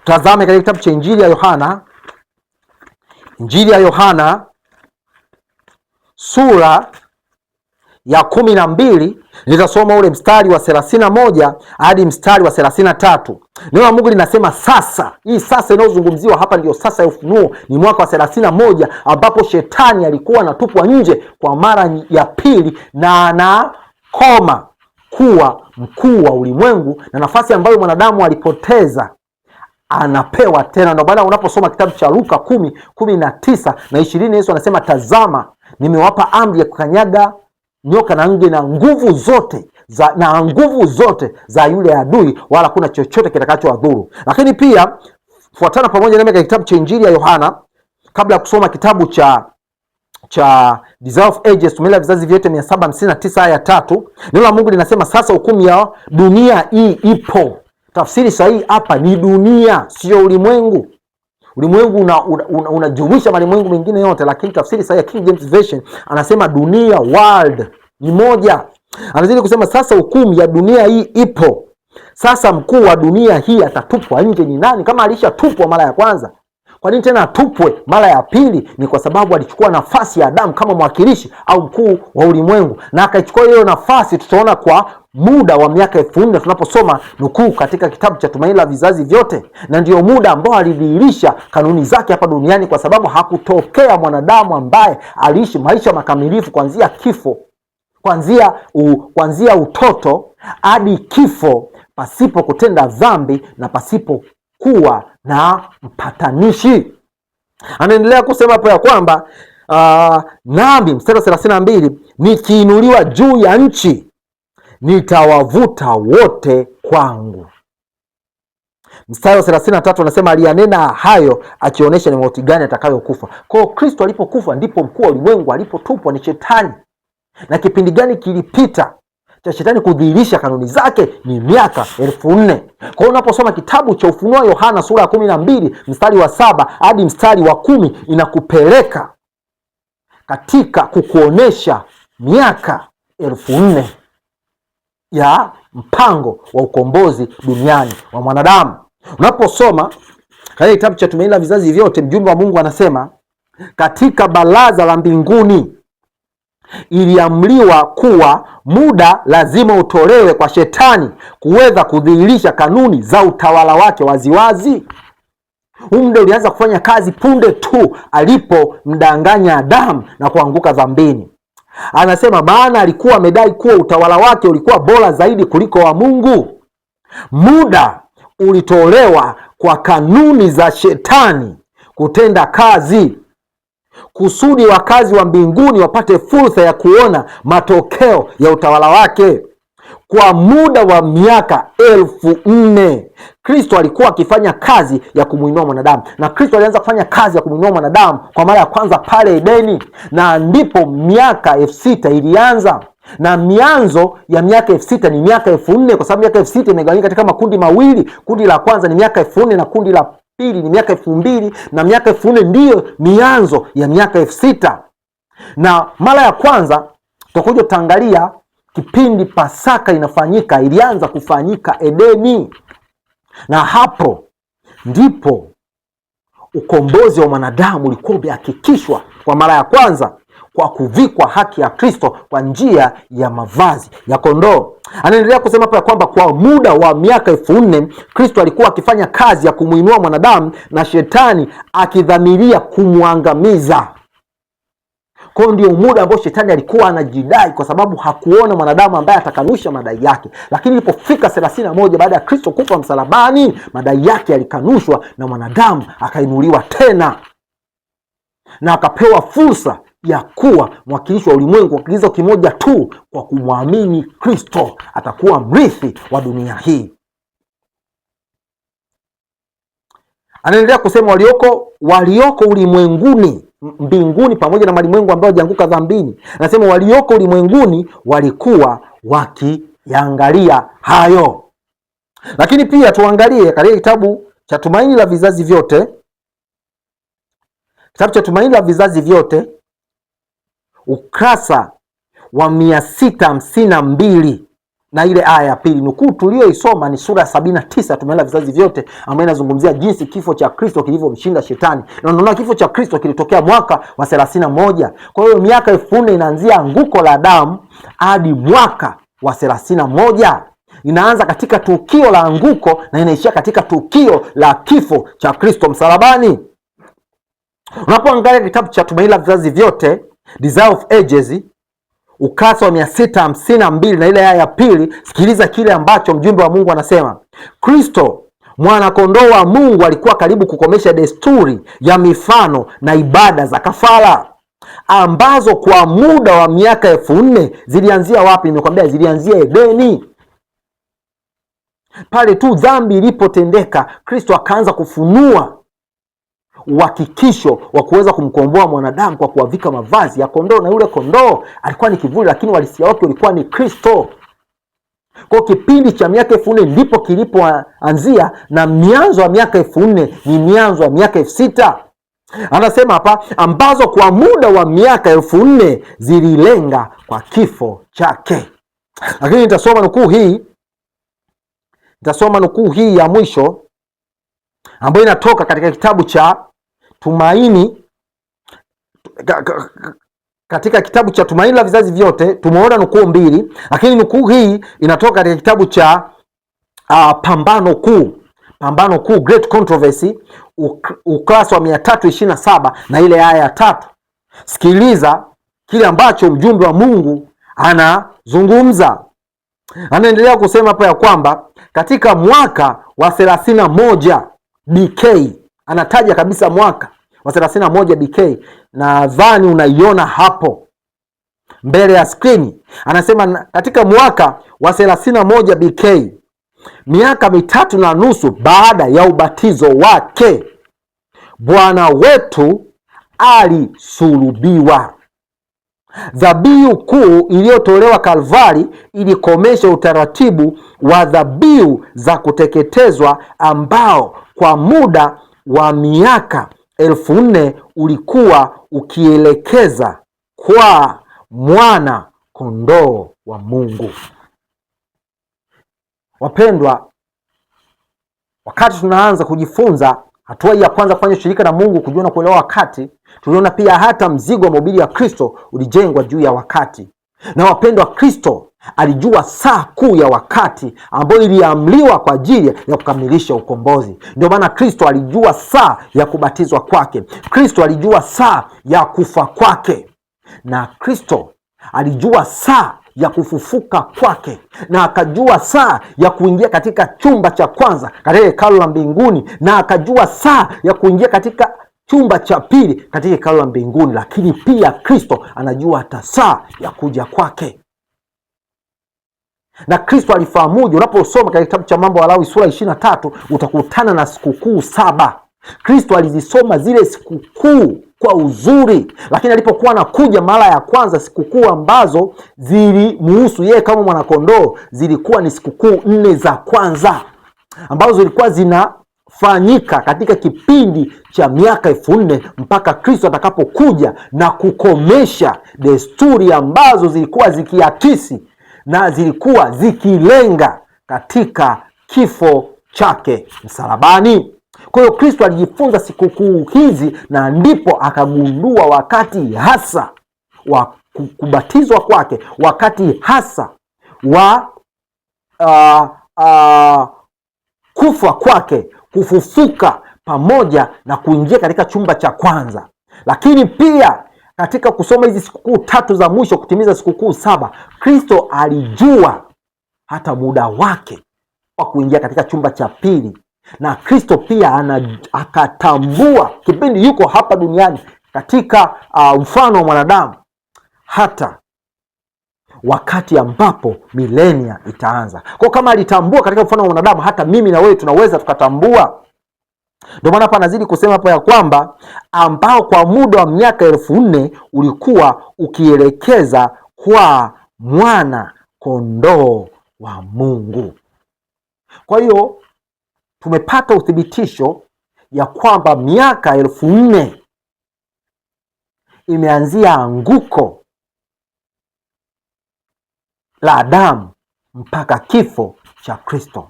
Tazame katika kitabu cha Injili ya Yohana, Injili ya Yohana sura ya 12, nitasoma ule mstari wa 31 hadi mstari wa 33. Neno la Mungu linasema sasa. Hii sasa inayozungumziwa hapa ndio sasa ya ufunuo, ni mwaka wa 31 ambapo shetani alikuwa anatupwa nje kwa mara ya pili na anakoma kuwa mkuu wa ulimwengu, na nafasi ambayo mwanadamu alipoteza anapewa tena. Ndio maana unaposoma kitabu cha Luka 10:19 na 20, Yesu anasema tazama, nimewapa amri ya kukanyaga nyoka na nge na nguvu zote za yule adui, wala kuna chochote kitakachowadhuru. Lakini pia fuatana pamoja nami katika kitabu cha Injili ya Yohana, kabla ya kusoma kitabu cha Desire of Ages, Tumaini la Vizazi Vyote, 759 aya 3. Neno la Mungu linasema sasa hukumu ya dunia hii ipo. Tafsiri sahihi hapa ni dunia, sio ulimwengu. Ulimwengu unajumuisha malimwengu mengine yote, lakini tafsiri sahihi ya King James Version anasema dunia, world, ni moja. Anazidi kusema sasa hukumu ya dunia hii ipo. Sasa mkuu wa dunia hii atatupwa nje. Ni nani? Kama alishatupwa mara ya kwanza, kwa nini tena atupwe mara ya pili? Ni kwa sababu alichukua nafasi ya Adamu kama mwakilishi au mkuu wa ulimwengu, na akaichukua hiyo nafasi. Tutaona kwa muda wa miaka 4000 tunaposoma nukuu katika kitabu cha Tumaini la Vizazi Vyote, na ndio muda ambao alidhihirisha kanuni zake hapa duniani, kwa sababu hakutokea mwanadamu ambaye aliishi maisha makamilifu kuanzia kifo, kuanzia utoto hadi kifo, pasipo kutenda dhambi na pasipo kuwa na mpatanishi. Anaendelea kusema hapo ya kwamba nami, mstari wa 32, nikiinuliwa juu ya nchi nitawavuta wote kwangu. Mstari wa 33 anasema aliyanena hayo akionyesha ni mauti gani atakayokufa. Kwa hiyo Kristo alipokufa ndipo mkuu wa ulimwengu alipotupwa, ni shetani. Na kipindi gani kilipita cha shetani kudhihirisha kanuni zake? Ni miaka 4000. Kwa hiyo unaposoma kitabu cha Ufunuo Yohana sura ya 12 mstari wa 7 hadi mstari wa 10 inakupeleka katika kukuonesha miaka 1400 ya mpango wa ukombozi duniani wa mwanadamu. Unaposoma katika kitabu cha Tumaini la Vizazi Vyote, mjumbe wa Mungu anasema katika baraza la mbinguni iliamriwa kuwa muda lazima utolewe kwa shetani kuweza kudhihirisha kanuni za utawala wake waziwazi. Huu muda ulianza kufanya kazi punde tu alipomdanganya Adamu na kuanguka dhambini. Anasema maana alikuwa amedai kuwa utawala wake ulikuwa bora zaidi kuliko wa Mungu. Muda ulitolewa kwa kanuni za shetani kutenda kazi, kusudi wakazi wa mbinguni wapate fursa ya kuona matokeo ya utawala wake. Kwa muda wa miaka 1400 Kristo alikuwa akifanya kazi ya kumuinua mwanadamu, na Kristo alianza kufanya kazi ya kumuinua mwanadamu kwa mara ya kwanza pale Edeni, na ndipo miaka 6000 ilianza. Na mianzo ya miaka 6000 ni miaka 1400, kwa sababu miaka 6000 imegawanyika katika makundi mawili. Kundi la kwanza ni miaka 1400 na kundi la pili ni miaka 2000, na miaka 1400 ndiyo mianzo ya miaka 6000. Na mara ya kwanza tutakuja tutaangalia kipindi Pasaka inafanyika, ilianza kufanyika Edeni, na hapo ndipo ukombozi wa mwanadamu ulikuwa umehakikishwa kwa mara ya kwanza kwa kuvikwa haki ya Kristo kwa njia ya mavazi ya kondoo. Anaendelea kusema hapa kwamba kwa muda wa miaka 1400 Kristo alikuwa akifanya kazi ya kumuinua mwanadamu na shetani akidhamiria kumwangamiza. Kwa ndio muda ambao shetani alikuwa anajidai, kwa sababu hakuona mwanadamu ambaye atakanusha madai yake. Lakini ilipofika 31 baada ya Kristo kufa msalabani, madai yake yalikanushwa na mwanadamu akainuliwa tena na akapewa fursa ya kuwa mwakilishi wa ulimwengu wa kizazi kimoja tu. Kwa kumwamini Kristo atakuwa mrithi wa dunia hii. Anaendelea kusema walioko ulimwenguni, mbinguni pamoja na malimwengu ambao hajaanguka dhambini. Anasema walioko ulimwenguni walikuwa wakiangalia hayo. Lakini pia tuangalie katika kitabu cha Tumaini la Vizazi Vyote, kitabu cha Tumaini la Vizazi Vyote, ukurasa wa 652 na ile aya ya pili. Nukuu tulioisoma ni sura 79 Tumaini la Vizazi Vyote, ambayo inazungumzia jinsi kifo cha Kristo kilivyomshinda shetani. Na unaona kifo cha Kristo kilitokea mwaka wa 31. Kwa hiyo miaka 1400 inaanzia anguko la Adamu hadi mwaka wa 31. Inaanza katika tukio la anguko na inaishia katika tukio la kifo cha Kristo msalabani. Unapoangalia kitabu cha Tumaini la Vizazi Vyote, Desire of Ages, ukurasa wa 652 na ile aya ya pili, sikiliza kile ambacho mjumbe wa Mungu anasema. Kristo mwana kondoo wa Mungu alikuwa karibu kukomesha desturi ya mifano na ibada za kafara ambazo kwa muda wa miaka 1400 zilianzia wapi? Nimekwambia zilianzia Edeni. Pale tu dhambi ilipotendeka, Kristo akaanza kufunua uhakikisho wa kuweza kumkomboa mwanadamu kwa kuwavika mavazi ya kondoo, na yule kondoo alikuwa ni kivuli, lakini uhalisia wake ulikuwa ni Kristo. Kwa kipindi cha miaka 1400 ndipo kilipoanzia, na mianzo ya miaka 1400 ni mianzo ya miaka 6000. Anasema hapa ambazo kwa muda wa miaka 1400 zililenga kwa kifo chake. Lakini nitasoma nukuu hii ya mwisho ambayo inatoka katika kitabu cha Tumaini, katika kitabu cha Tumaini la Vizazi Vyote. Tumeona nukuu mbili, lakini nukuu hii inatoka katika kitabu cha Pambano Kuu, Great Controversy, ukurasa wa 327 na ile aya ya 3. Sikiliza kile ambacho mjumbe wa Mungu anazungumza. Anaendelea kusema hapa ya kwamba katika mwaka wa 31 BK, anataja kabisa mwaka wa 31 BK, nadhani unaiona hapo mbele ya skrini. Anasema katika mwaka wa 31 BK, miaka 3.5 baada ya ubatizo wake, Bwana wetu alisulubiwa. Dhabihu kuu iliyotolewa Kalvari ilikomesha utaratibu wa dhabihu za kuteketezwa ambao kwa muda wa miaka 1400 ulikuwa ukielekeza kwa mwana kondoo wa Mungu. Wapendwa, wakati tunaanza kujifunza hatua ya kwanza kufanya shirika na Mungu, kujua na kuelewa wakati, tuliona pia hata mzigo wa mahubiri ya Kristo ulijengwa juu ya wakati. Na wapendwa, Kristo alijua saa kuu ya wakati ambayo iliamliwa kwa ajili ya kukamilisha ukombozi. Ndio maana Kristo alijua saa ya kubatizwa kwake. Kristo alijua saa ya kufa kwake, na Kristo alijua saa ya kufufuka kwake, na akajua saa ya kuingia katika chumba cha kwanza katika hekalu la mbinguni, na akajua saa ya kuingia katika chumba cha pili katika hekalu la mbinguni. Lakini pia Kristo anajua hata saa ya kuja kwake. Na Kristo alifahamuje? Unaposoma katika kitabu cha Mambo ya Walawi sura 23 utakutana na sikukuu 7. Kristo alizisoma zile sikukuu kwa uzuri, lakini alipokuwa anakuja mara ya kwanza, sikukuu ambazo zilimuhusu yeye kama mwanakondoo zilikuwa ni sikukuu 4 za kwanza, ambazo zilikuwa zinafanyika katika kipindi cha miaka 4000 mpaka Kristo atakapokuja na kukomesha desturi ambazo zilikuwa zikiakisi na zilikuwa zikilenga katika kifo chake msalabani. Kwa hiyo Kristo alijifunza sikukuu hizi, na ndipo akagundua wakati hasa wa kubatizwa kwake, wakati hasa wa kufa kwake, kufufuka, pamoja na kuingia katika chumba cha kwanza. Lakini pia katika kusoma hizi sikukuu 3 za mwisho kutimiza sikukuu 7, Kristo alijua hata muda wake wa kuingia katika chumba cha pili. Na Kristo pia akatambua kipindi yuko hapa duniani katika mfano wa mwanadamu, hata wakati ambapo milenia itaanza. Kwa kama alitambua katika mfano wa mwanadamu, hata mimi na wewe tunaweza tukatambua. Ndio maana hapa anazidi kusema hapo ya kwamba ambao kwa muda wa miaka 4000 ulikuwa ukielekeza kwa mwana kondoo wa Mungu. Kwa hiyo tumepata uthibitisho ya kwamba miaka 4000 imeanzia anguko la Adamu mpaka kifo cha Kristo.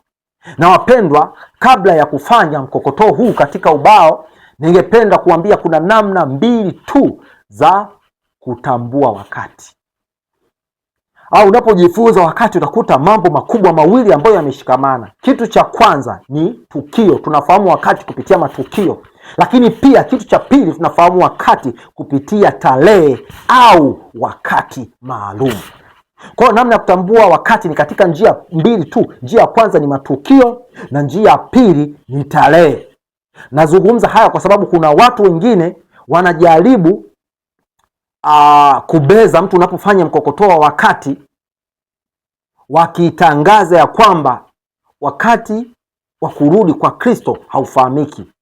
Na wapendwa, kabla ya kufanya mkokotoo huu katika ubao, ningependa kuambia kuna namna 2 tu za kutambua wakati. Au unapojifunza wakati utakuta mambo makubwa mawili ambayo yameshikamana. Kitu cha kwanza ni tukio. Tunafahamu wakati kupitia matukio. Lakini pia kitu cha pili, tunafahamu wakati kupitia tarehe au wakati maalum. Kwa hiyo namna ya kutambua wakati ni katika njia 2 tu. Njia ya kwanza ni matukio na njia ya pili ni tarehe. Nazungumza haya kwa sababu kuna watu wengine wanajaribu kubeza mtu unapofanya mkokotoo wa wakati, wakitangaza ya kwamba wakati wa kurudi kwa Kristo haufahamiki.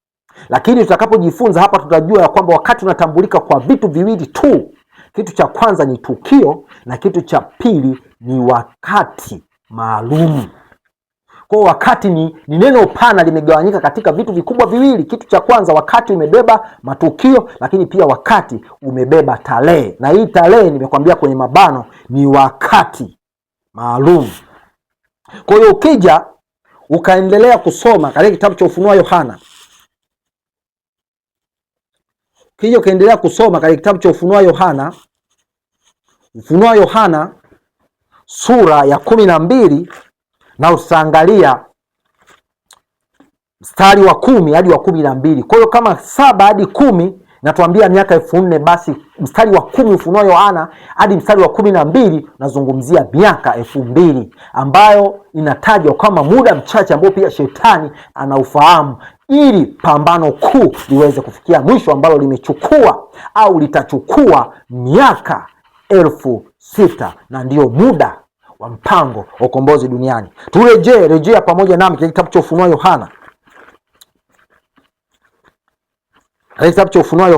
Lakini tutakapojifunza hapa tutajua ya kwamba wakati unatambulika kwa vitu viwili tu. Kitu cha kwanza ni tukio na kitu cha pili ni wakati maalum. Kwa wakati ni neno pana, limegawanyika katika vitu vikubwa viwili. Kitu cha kwanza, wakati umebeba matukio, lakini pia wakati umebeba tarehe. Na hii tarehe nimekwambia kwenye mabano ni wakati maalum. Kwa hiyo ukija ukaendelea kusoma katika kitabu cha Ufunuo Yohana, ukaendelea kusoma katika kitabu cha Ufunuo Yohana sura ya 12, na utaangalia mstari wa 10 hadi wa 12. Kwa hiyo kama 7 hadi 10 natuambia miaka 4000, basi mstari wa 10 Ufunuo Yohana hadi mstari wa 12 nazungumzia miaka 2000, ambayo inatajwa kama muda mchache ambao pia shetani anaufahamu, ili pambano kuu liweze kufikia mwisho, ambalo limechukua au litachukua miaka 6000, na ndiyo muda wa mpango wa ukombozi duniani. Rejea pamoja nami katika kitabu cha Ufunuo Yohana. Katika kitabu cha Ufunuo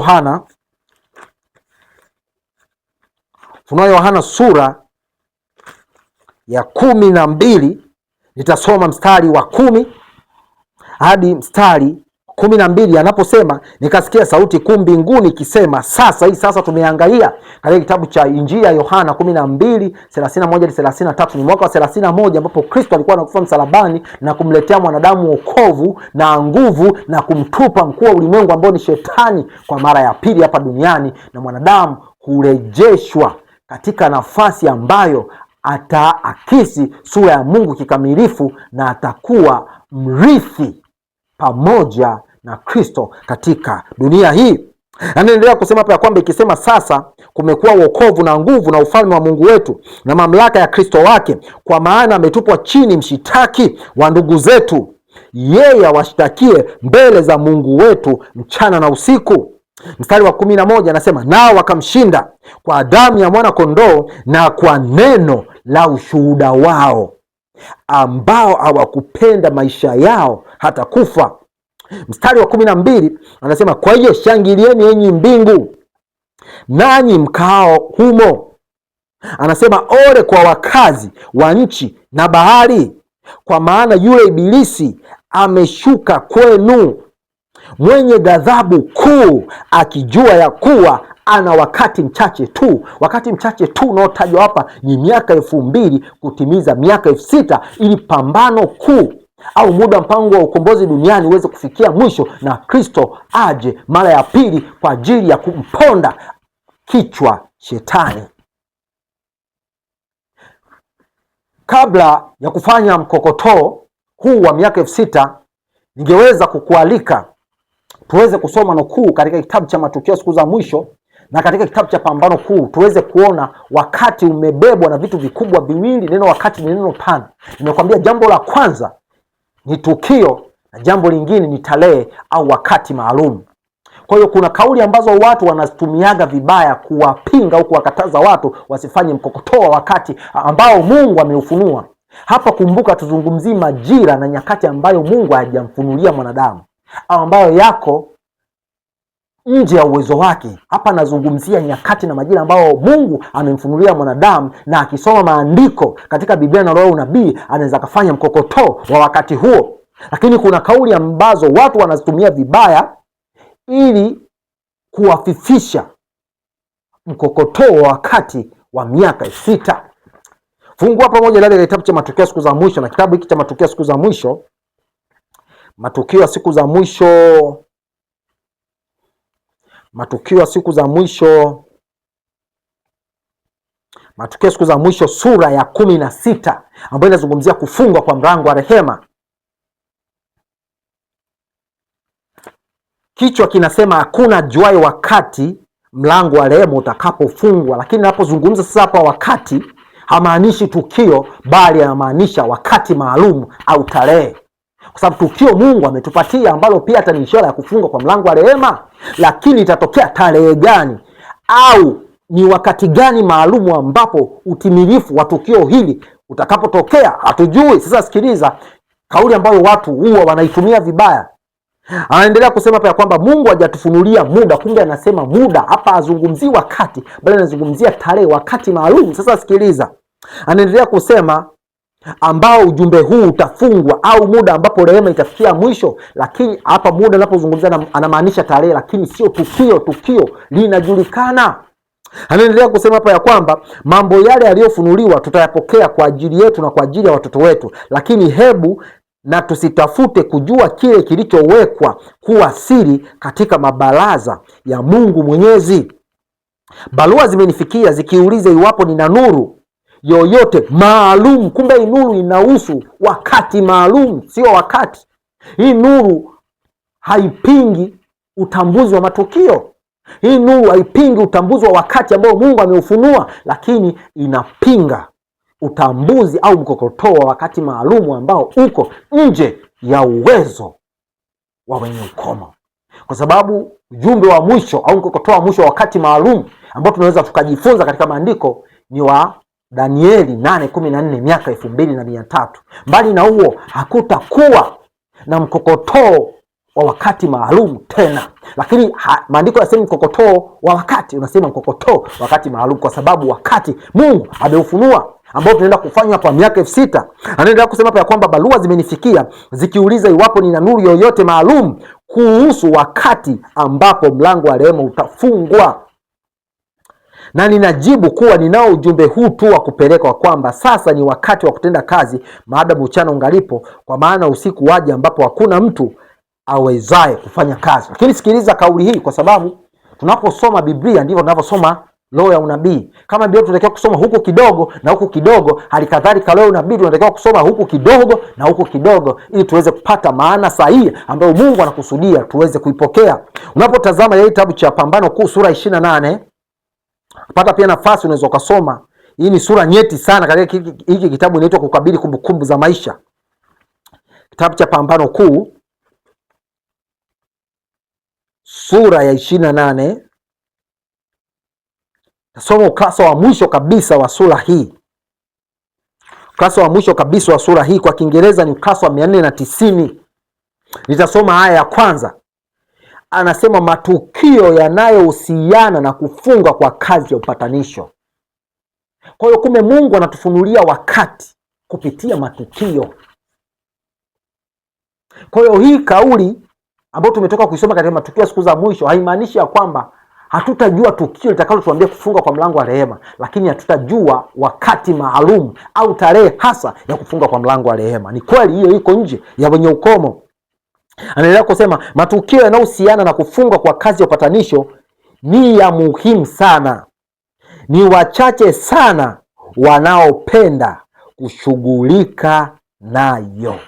Yohana sura ya 12, nitasoma mstari wa 10 hadi mstari 12 anaposema nikasikia sauti kuu mbinguni ikisema sasa. Hii sasa tumeangalia katika kitabu cha Injili ya Yohana 12:31-33. Ni mwaka wa 31 ambapo Kristo alikuwa anakufa msalabani na kumletea mwanadamu wokovu na nguvu na kumtupa mkuu wa ulimwengu ambao ni Shetani kwa mara ya pili hapa duniani, na mwanadamu kurejeshwa katika nafasi ambayo ataakisi sura ya Mungu kikamilifu na atakuwa mrithi pamoja na Kristo katika dunia hii. Anaendelea kusema hapa ya kwamba ikisema sasa kumekuwa wokovu na nguvu na ufalme wa Mungu wetu na mamlaka ya Kristo wake, kwa maana ametupwa chini mshitaki wa ndugu zetu, yeye awashtakie mbele za Mungu wetu mchana na usiku. Mstari wa 11 anasema nao wakamshinda kwa damu ya mwana kondoo na kwa neno la ushuhuda wao, ambao hawakupenda maisha yao hata kufa. Mstari wa 12 anasema kwa hiyo shangilieni enyi mbingu, nanyi mkao humo. Anasema ole kwa wakazi wa nchi na bahari, kwa maana yule ibilisi ameshuka kwenu mwenye ghadhabu kuu, akijua ya kuwa ana wakati mchache tu. Wakati mchache tu unaotajwa hapa ni miaka 2000 kutimiza miaka 6000, ili pambano kuu au muda mpango wa ukombozi duniani uweze kufikia mwisho na Kristo aje mara ya pili kwa ajili ya kumponda kichwa Shetani. Kabla ya kufanya mkokotoo huu wa miaka 6000, ningeweza kukualika tuweze kusoma nukuu katika kitabu cha Matukio Siku za Mwisho na katika kitabu cha Pambano Kuu, tuweze kuona wakati umebebwa na vitu vikubwa viwili. Neno wakati ni neno pana. Nimekwambia jambo la kwanza ni tukio na jambo lingine ni tarehe au wakati maalum. Kwa hiyo kuna kauli ambazo watu wanazitumiaga vibaya kuwapinga au kuwakataza watu wasifanye mkokotoo wa wakati ambao Mungu ameufunua. Hapa kumbuka, tuzungumzie majira na nyakati ambayo Mungu hajamfunulia mwanadamu, ambayo yako nje ya uwezo wake. Hapa nazungumzia nyakati na majira ambayo Mungu amemfunulia mwanadamu, na akisoma maandiko katika Biblia na roho unabii anaweza kufanya mkokotoo wa wakati huo. Lakini kuna kauli ambazo watu wanazitumia vibaya ili kuwafifisha mkokotoo wa wakati wa miaka 6000. Fungua pamoja ndani ya kitabu cha Matukio Siku za Mwisho, na kitabu hiki cha Matukio Siku za Mwisho, Matukio Siku za Mwisho, Matukio Siku za Mwisho, Matukio Siku za Mwisho sura ya 16 ambayo inazungumzia kufungwa kwa mlango wa rehema. Kichwa kinasema hakuna juaye wakati mlango wa rehema utakapofungwa. Lakini ninapozungumza sasa hapa wakati, hamaanishi tukio, bali anamaanisha wakati maalum au tarehe. Kwa sababu tukio Mungu ametupatia ambalo pia hata ni ishara ya kufunga kwa mlango wa rehema, lakini itatokea tarehe gani au ni wakati gani maalumu ambapo utimilifu wa tukio hili utakapotokea hatujui. Sasa sikiliza kauli ambayo watu huwa wanaitumia vibaya. Anaendelea kusema hapa ya kwamba Mungu hajatufunulia muda, kumbe anasema muda. Hapa azungumzii wakati, bali anazungumzia tarehe, wakati maalum. Sasa sikiliza, anaendelea kusema ambao ujumbe huu utafungwa au muda ambapo rehema itafikia mwisho. Lakini hapa muda anapozungumzia anamaanisha tarehe, lakini sio tukio. Tukio linajulikana. Anaendelea kusema hapa ya kwamba mambo yale yaliyofunuliwa tutayapokea kwa ajili yetu na kwa ajili ya watoto wetu, lakini hebu na tusitafute kujua kile kilichowekwa kuwa siri katika mabaraza ya Mungu Mwenyezi. Barua zimenifikia zikiuliza iwapo nina nuru yoyote maalum. Kumbe hii nuru inahusu wakati maalum, sio wakati. Hii nuru haipingi utambuzi wa matukio. Hii nuru haipingi utambuzi wa wakati ambao Mungu ameufunua, lakini inapinga utambuzi au mkokotoo wa wakati maalum ambao uko nje ya uwezo wa wenye ukomo. Kwa sababu ujumbe wa mwisho au mkokotoo wa mwisho wa wakati maalum ambao tunaweza tukajifunza katika maandiko ni wa Danieli 8:14, miaka 2300. Mbali na huo hakutakuwa na mkokotoo wa wakati maalum tena. Lakini maandiko yanasema mkokotoo wa wakati, unasema mkokotoo wa wakati maalum kwa sababu wakati Mungu ameufunua ambao tunaenda kufanywa kwa miaka 6000. Anaendelea kusema hapa ya kwamba barua zimenifikia zikiuliza iwapo nina nuru yoyote maalum kuhusu wakati ambapo mlango wa rehema utafungwa. Na ninajibu kuwa ninao ujumbe huu tu wa kupelekwa, kwamba sasa ni wakati wa kutenda kazi maadamu mchana ungalipo, kwa maana usiku waje ambapo hakuna mtu awezaye kufanya kazi. Lakini sikiliza kauli hii, kwa sababu tunaposoma Biblia ndivyo tunavyosoma roho ya unabii. Kama Biblia tunatakiwa kusoma huku kidogo na huku kidogo, halikadhalika roho ya unabii tunatakiwa kusoma huku kidogo na huku kidogo, ili tuweze kupata maana sahihi ambayo Mungu anakusudia tuweze kuipokea. Unapotazama ile kitabu cha Pambano Kuu sura 28, pata pia nafasi unaweza ukasoma. Hii ni sura nyeti sana katika hiki kitabu, inaitwa Kukabili Kumbukumbu za Maisha. Kitabu cha Pambano Kuu sura ya 28, nasoma ukurasa wa mwisho kabisa wa sura hii. Ukurasa wa mwisho kabisa wa sura hii, kwa Kiingereza ni ukurasa wa 490. Nitasoma aya ya kwanza. Anasema matukio yanayohusiana na kufunga kwa kazi ya upatanisho. Kwa hiyo kumbe Mungu anatufunulia wakati kupitia matukio. Kwa hiyo hii kauli ambayo tumetoka kuisoma katika matukio siku za mwisho haimaanishi ya kwamba hatutajua tukio litakalotuambia kufunga kwa mlango wa rehema, lakini hatutajua wakati maalum au tarehe hasa ya kufunga kwa mlango wa rehema. Ni kweli hiyo iko nje ya wenye ukomo. Anaendelea kusema matukio yanayohusiana na kufunga kwa kazi ya upatanisho ni ya muhimu sana. Ni wachache sana wanaopenda kushughulika nayo.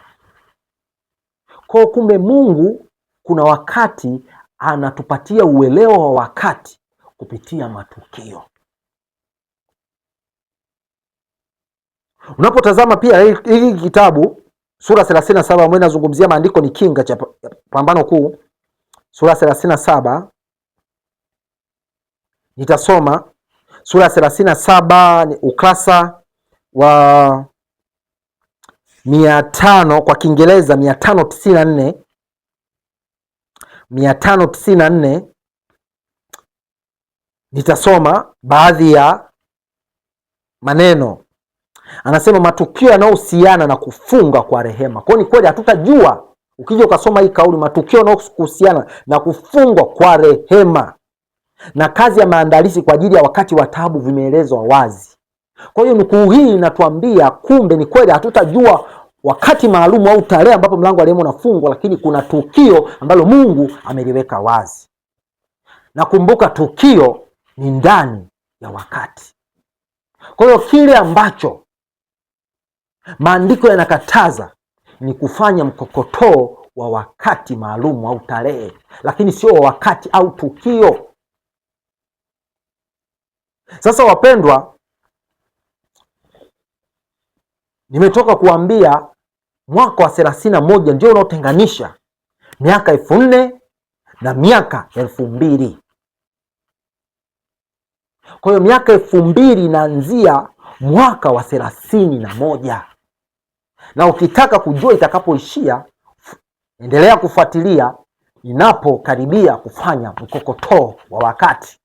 Kwa kumbe Mungu kuna wakati anatupatia uelewa wa wakati kupitia matukio. Unapotazama pia hiki kitabu sura 37 ambayo inazungumzia maandiko ni kinga cha Pambano Kuu, sura 37, nitasoma sura 37 ni ukurasa wa 500, kwa Kiingereza 594. Nitasoma baadhi ya maneno. Anasema matukio yanayohusiana na kufunga kwa rehema. Kwa hiyo ni kweli hatutajua, ukija ukasoma hii kauli, matukio yanayohusiana na kufungwa kwa rehema na kazi ya maandalizi kwa ajili ya wakati wa taabu vimeelezwa wazi. Kwa hiyo nukuu hii inatuambia kumbe ni kweli hatutajua wakati maalum au tarehe ambapo mlango wa rehema unafungwa, lakini kuna tukio ambalo Mungu ameliweka wazi. Na kumbuka tukio ni ndani ya wakati. Kwa hiyo kile ambacho maandiko yanakataza ni kufanya mkokotoo wa wakati maalum au tarehe, lakini sio wakati au tukio. Sasa wapendwa, nimetoka kuambia mwaka wa 31 ndio unaotenganisha miaka 4000 na miaka 2000. Kwa hiyo miaka 2000 inaanzia mwaka wa 31. Na ukitaka kujua itakapoishia, endelea kufuatilia ninapokaribia kufanya mkokotoo wa wakati.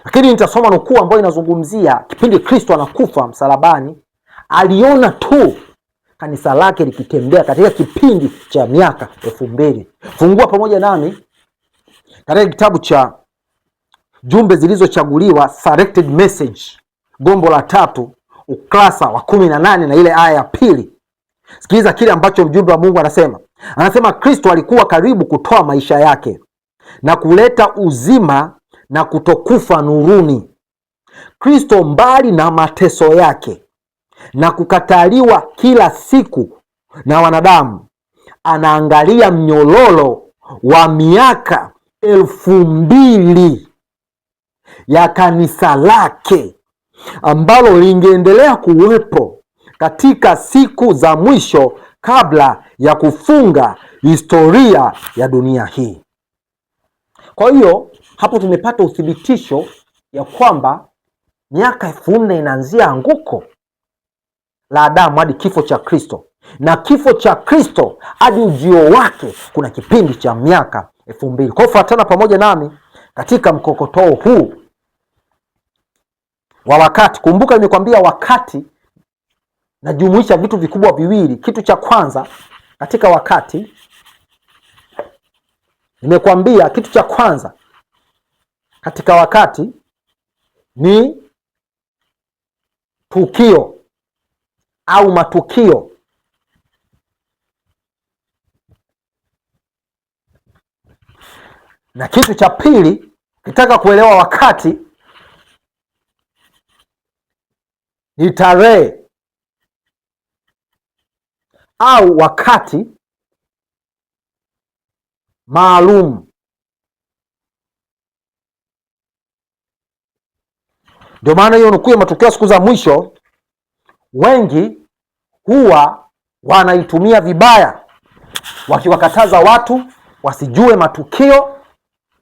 Lakini nitasoma nukuu ambayo inazungumzia kipindi Kristo anakufa msalabani, aliona tu kanisa lake likitembea katika kipindi cha miaka 2000. Fungua pamoja nami katika kitabu cha Jumbe Zilizochaguliwa, Selected Message, gombo la 3, ukurasa wa 18 na ile aya ya 2. Sikiliza kile ambacho mjumbe wa Mungu anasema. Anasema Kristo alikuwa karibu kutoa maisha yake na kuleta uzima na kutokufa nuruni. Kristo mbali na mateso yake na kukataliwa kila siku na wanadamu, anaangalia mnyororo wa miaka 2000 ya kanisa lake ambalo lingeendelea kuwepo katika siku za mwisho kabla ya kufunga historia ya dunia hii. Kwa hiyo hapo tumepata uthibitisho ya kwamba miaka 4000 inaanzia anguko la Adamu hadi kifo cha Kristo, na kifo cha Kristo hadi ujio wake kuna kipindi cha miaka 2000. Kwa hiyo fuatana pamoja nami katika mkokotoo huu wa wakati. Kumbuka nimekwambia wakati najumuisha vitu vikubwa viwili. Kitu cha kwanza katika wakati Nimekwambia kitu cha kwanza katika wakati ni tukio au matukio. Na kitu cha pili, ukitaka kuelewa wakati, ni tarehe au wakati maalum. Ndio maana hiyo nukuu ya matukio ya siku za mwisho wengi huwa wanaitumia vibaya, wakiwakataza watu wasijue matukio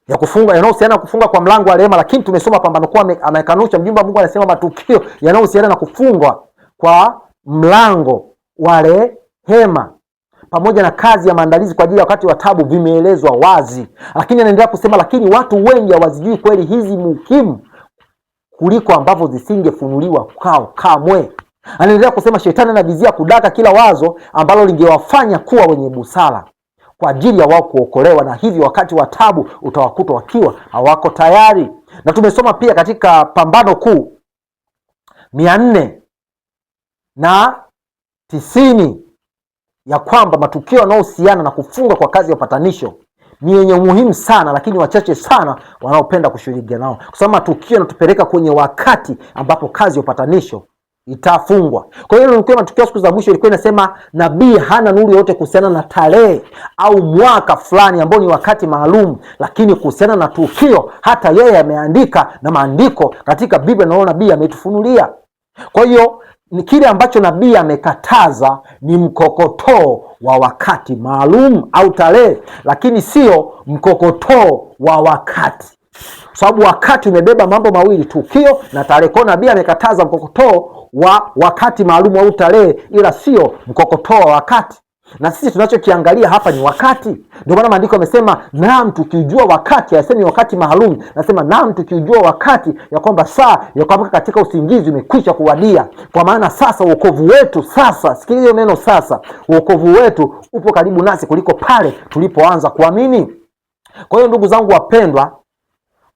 ya kufunga yanayohusiana na kufunga kwa mlango wa rehema. Lakini tumesoma Pambano Kuu amekanusha. Mjumbe wa Mungu anasema matukio yanayohusiana na kufungwa kwa mlango wa rehema pamoja na kazi ya maandalizi kwa ajili ya wakati wa taabu vimeelezwa wazi. Lakini anaendelea kusema, lakini watu wengi hawazijui kweli hizi muhimu kuliko ambavyo zisingefunuliwa kwao kamwe. Anaendelea kusema, shetani anavizia kudaka kila wazo ambalo lingewafanya kuwa wenye busara kwa ajili ya wao kuokolewa, na hivyo wakati wa taabu utawakuta wakiwa hawako tayari. Na tumesoma pia katika Pambano Kuu 490 ya kwamba matukio yanayohusiana na kufunga kwa kazi ya upatanisho ni yenye umuhimu sana, lakini wachache sana wanaopenda kushirikiana nao, kwa sababu matukio yanatupeleka kwenye wakati ambapo kazi ya upatanisho itafungwa. Kwa hiyo nilikuwa matukio siku za mwisho ilikuwa inasema nabii hana nuru yote kuhusiana na tarehe au mwaka fulani ambao ni wakati maalum, lakini kuhusiana na tukio hata yeye ameandika na maandiko katika Biblia na nabii ametufunulia. Kwa hiyo ni kile ambacho nabii amekataza ni mkokotoo wa wakati maalum au tarehe, lakini sio mkokotoo wa wakati, sababu wakati umebeba mambo mawili, tukio na tarehe. Kwa nabii amekataza mkokotoo wa wakati maalum au tarehe, ila sio mkokotoo wa wakati. Na sisi tunachokiangalia hapa ni wakati. Ndio maana maandiko yamesema naam tukijua wakati, hayasemi wakati maalum, nasema naam tukijua wakati ya kwamba saa ya kuamka katika usingizi imekwisha kuwadia. Kwa maana sasa wokovu wetu, sasa sikiliza neno sasa, wokovu wetu upo karibu nasi kuliko pale tulipoanza kuamini. Kwa hiyo ndugu zangu wapendwa,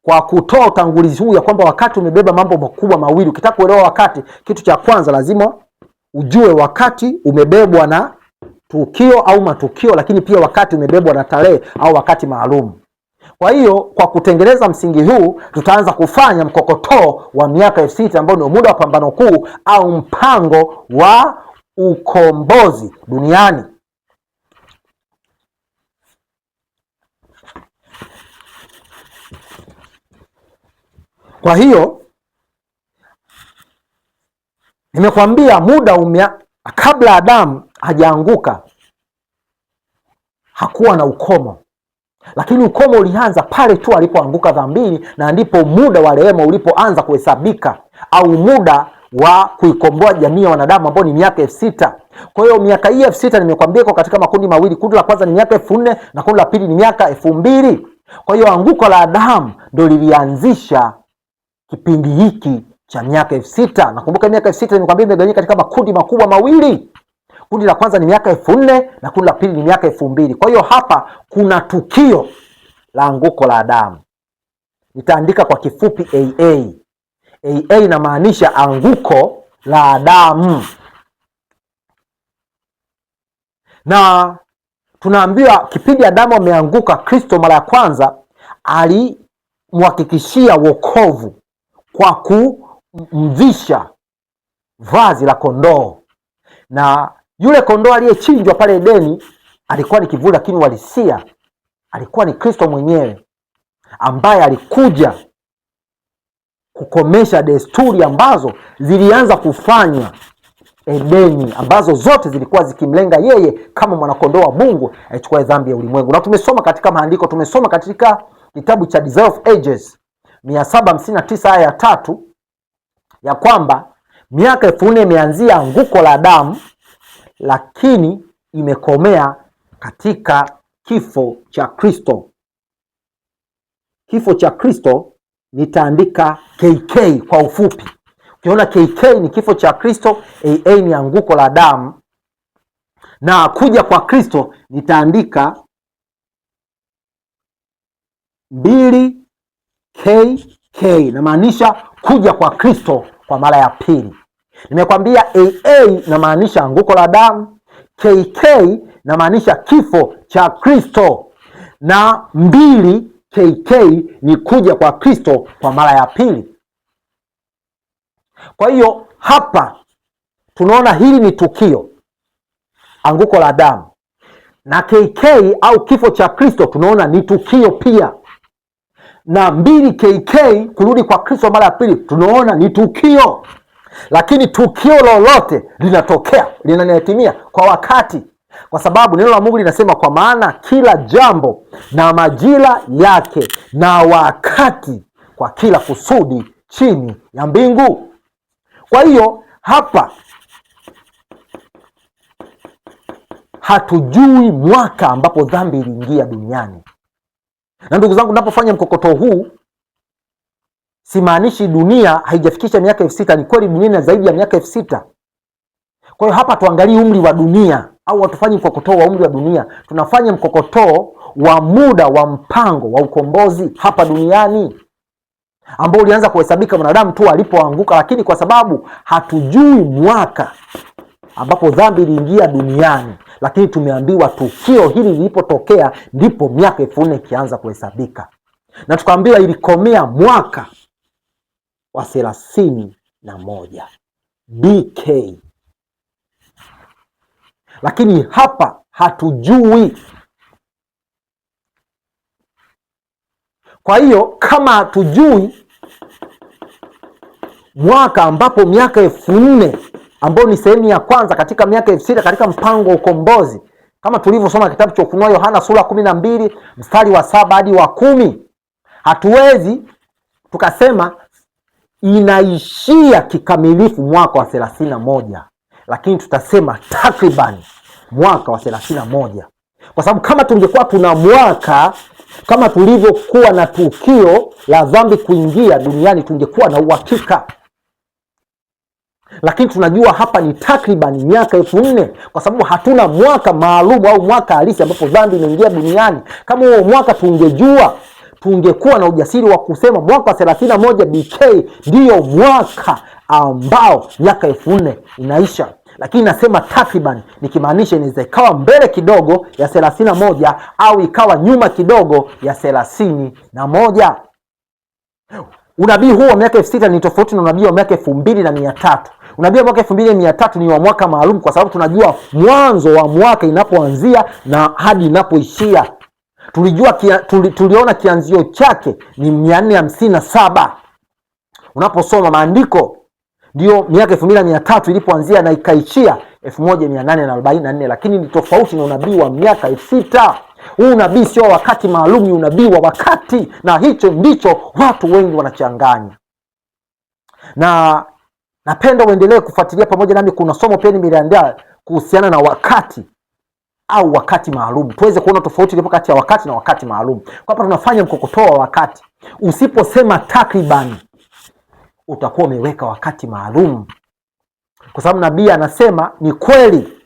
kwa kutoa utangulizi huu ya kwamba wakati umebeba mambo makubwa mawili, ukitaka kuelewa wakati, kitu cha kwanza lazima ujue wakati umebebwa na tukio au matukio, lakini pia wakati umebebwa na tarehe au wakati maalum. Kwa hiyo kwa kutengeneza msingi huu tutaanza kufanya mkokotoo wa miaka 6 ambao ni muda wa Pambano Kuu au mpango wa ukombozi duniani. Kwa hiyo nimekwambia muda kabla Adamu hajaanguka hakuwa na ukomo, lakini ukomo ulianza pale tu alipoanguka dhambini, na ndipo muda wa rehema ulipoanza kuhesabika, au muda wa kuikomboa jamii ya wanadamu ambao ni miaka 6,000. Kwa hiyo miaka hii 6,000 nimekwambia iko katika makundi mawili. Kundi la kwanza ni miaka 4,000 na kundi la pili ni miaka 2,000. Kwa hiyo anguko la Adamu ndio lilianzisha kipindi hiki cha miaka 6,000. Nakumbuka miaka 6,000 nimekwambia imegawanyika katika makundi makubwa mawili. Kundi la kwanza ni miaka 4,000 na kundi la pili ni miaka 2,000. Kwa hiyo hapa kuna tukio la anguko la Adamu. Nitaandika kwa kifupi AA. AA inamaanisha anguko la Adamu. Na tunaambiwa kipindi Adamu ameanguka, Kristo mara ya kwanza alimhakikishia wokovu kwa kumvisha vazi la kondoo. Na yule kondoo aliyechinjwa pale Edeni alikuwa ni kivuli, lakini uhalisia alikuwa ni Kristo mwenyewe, ambaye alikuja kukomesha desturi ambazo zilianza kufanywa Edeni, ambazo zote zilikuwa zikimlenga yeye kama mwanakondoo wa Mungu aichukue dhambi ya ulimwengu. Na tumesoma katika maandiko, tumesoma katika kitabu cha Desire of Ages 759 aya ya 3 ya kwamba miaka 4,000 imeanzia anguko la Adamu, lakini imekomea katika kifo cha Kristo. Kifo cha Kristo nitaandika KK kwa ufupi. Ukiona KK ni kifo cha Kristo, AA ni anguko la Adamu, na kuja kwa Kristo nitaandika 2KK inamaanisha kuja kwa Kristo kwa mara ya pili. Nimekwambia AA inamaanisha anguko la Adamu, KK inamaanisha kifo cha Kristo, na 2KK ni kuja kwa Kristo kwa mara ya pili. Kwa hiyo hapa tunaona hili ni tukio, anguko la Adamu, na KK au kifo cha Kristo tunaona ni tukio pia, na 2KK kurudi kwa Kristo mara ya pili tunaona ni tukio. Lakini tukio lolote linatokea, linatimia kwa wakati, kwa sababu neno la Mungu linasema, kwa maana kila jambo na majira yake na wakati kwa kila kusudi chini ya mbingu. Kwa hiyo hapa hatujui mwaka ambapo dhambi iliingia duniani. Na ndugu zangu, ninapofanya mkokotoo huu simaanishi dunia haijafikisha miaka 6000. Ni kweli dunia ina zaidi ya miaka 6000. Kwa hiyo hapa tuangalie umri wa dunia, au hatufanyi mkokotoo wa umri wa dunia, tunafanya mkokotoo wa muda wa mpango wa ukombozi hapa duniani, ambao ulianza kuhesabika mwanadamu tu alipoanguka. Lakini kwa sababu hatujui mwaka ambapo dhambi iliingia duniani, lakini tumeambiwa tukio hili lilipotokea ndipo miaka 4000 ikianza kuhesabika, na tukaambiwa ilikomea mwaka wa 31 BK. Lakini hapa hatujui. Kwa hiyo kama hatujui mwaka ambapo miaka 4000 ambao ni sehemu ya kwanza katika miaka 6000 katika mpango wa ukombozi, kama tulivyosoma kitabu cha Ufunuo Yohana sura 12 mstari wa 7 hadi wa 10, hatuwezi tukasema inaishia kikamilifu mwaka wa 31, lakini tutasema takriban mwaka wa 31, kwa sababu kama tungekuwa tuna mwaka kama tulivyokuwa na tukio la dhambi kuingia duniani tungekuwa na uhakika. Lakini tunajua hapa ni takriban miaka 4000, kwa sababu hatuna mwaka maalum au mwaka halisi ambapo dhambi imeingia duniani. Kama huo mwaka tungejua, tungekuwa na ujasiri wa kusema mwaka wa 31 BK ndiyo mwaka ambao miaka 4000 inaisha. Lakini nasema takriban, nikimaanisha inaweza ikawa mbele kidogo ya 31 au ikawa nyuma kidogo ya 31. Unabii huu wa miaka 6000 ni tofauti na unabii wa miaka 2300. Unabii wa mwaka 2300 ni wa mwaka maalum, kwa sababu tunajua mwanzo wa mwaka inapoanzia na hadi inapoishia. Tuliona kianzio chake ni 457. Unaposoma maandiko, ndio miaka 2300 ilipoanzia na ikaishia 1844, lakini ni tofauti na unabii wa miaka 6000. Huu unabii sio wakati maalum, ni unabii wa wakati, na hicho ndicho watu wengi wanachanganya. Na napenda uendelee kufuatilia pamoja nami. Kuna somo pia nimeliandaa kuhusiana na wakati au wakati maalum, tuweze kuona tofauti ilipo kati ya wakati na wakati maalum. Kwa hapa tunafanya mkokotoo wa wakati. Usiposema takriban utakuwa umeweka wakati maalum, kwa sababu nabii anasema ni kweli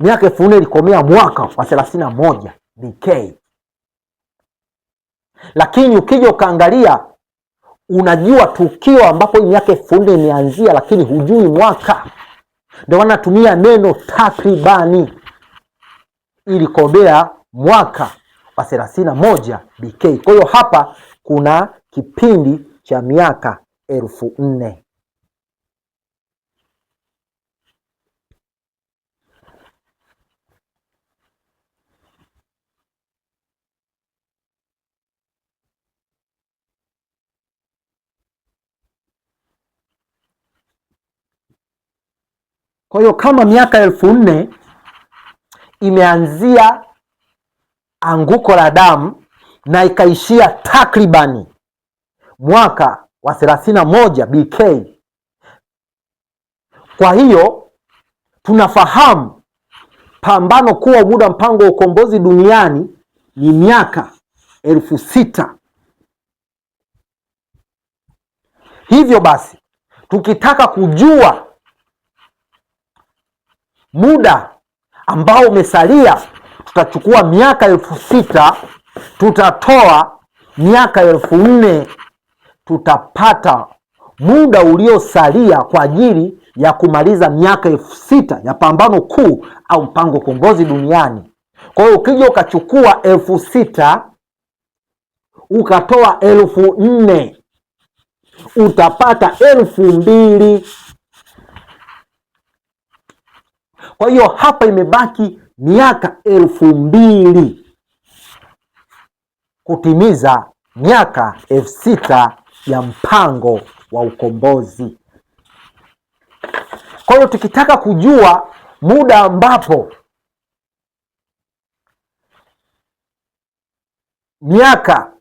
miaka 4000 ilikomea mwaka wa 31 BK. Lakini ukija ukaangalia, unajua tukio ambapo miaka 4000 imeanzia, lakini hujui mwaka. Ndio wanatumia neno takribani ilikomea mwaka wa 31 BK. Kwa hiyo hapa kuna kipindi cha miaka 4000. Kwa hiyo kama miaka 4000 imeanzia anguko la Adamu na ikaishia takribani mwaka wa 31 BK, kwa hiyo tunafahamu pambano kuwa muda mpango wa ukombozi duniani ni miaka 6000. Hivyo basi tukitaka kujua muda ambao umesalia, tutachukua miaka 6000, tutatoa miaka 4000 tutapata muda uliosalia kwa ajili ya kumaliza miaka 6000 ya pambano kuu au mpango kombozi duniani. Kwa hiyo ukija ukachukua 6000 ukatoa 4000 utapata 2000. Kwa hiyo hapa imebaki miaka 2000 kutimiza miaka 6000 ya mpango wa ukombozi. Kwa hiyo tukitaka kujua muda ambapo miaka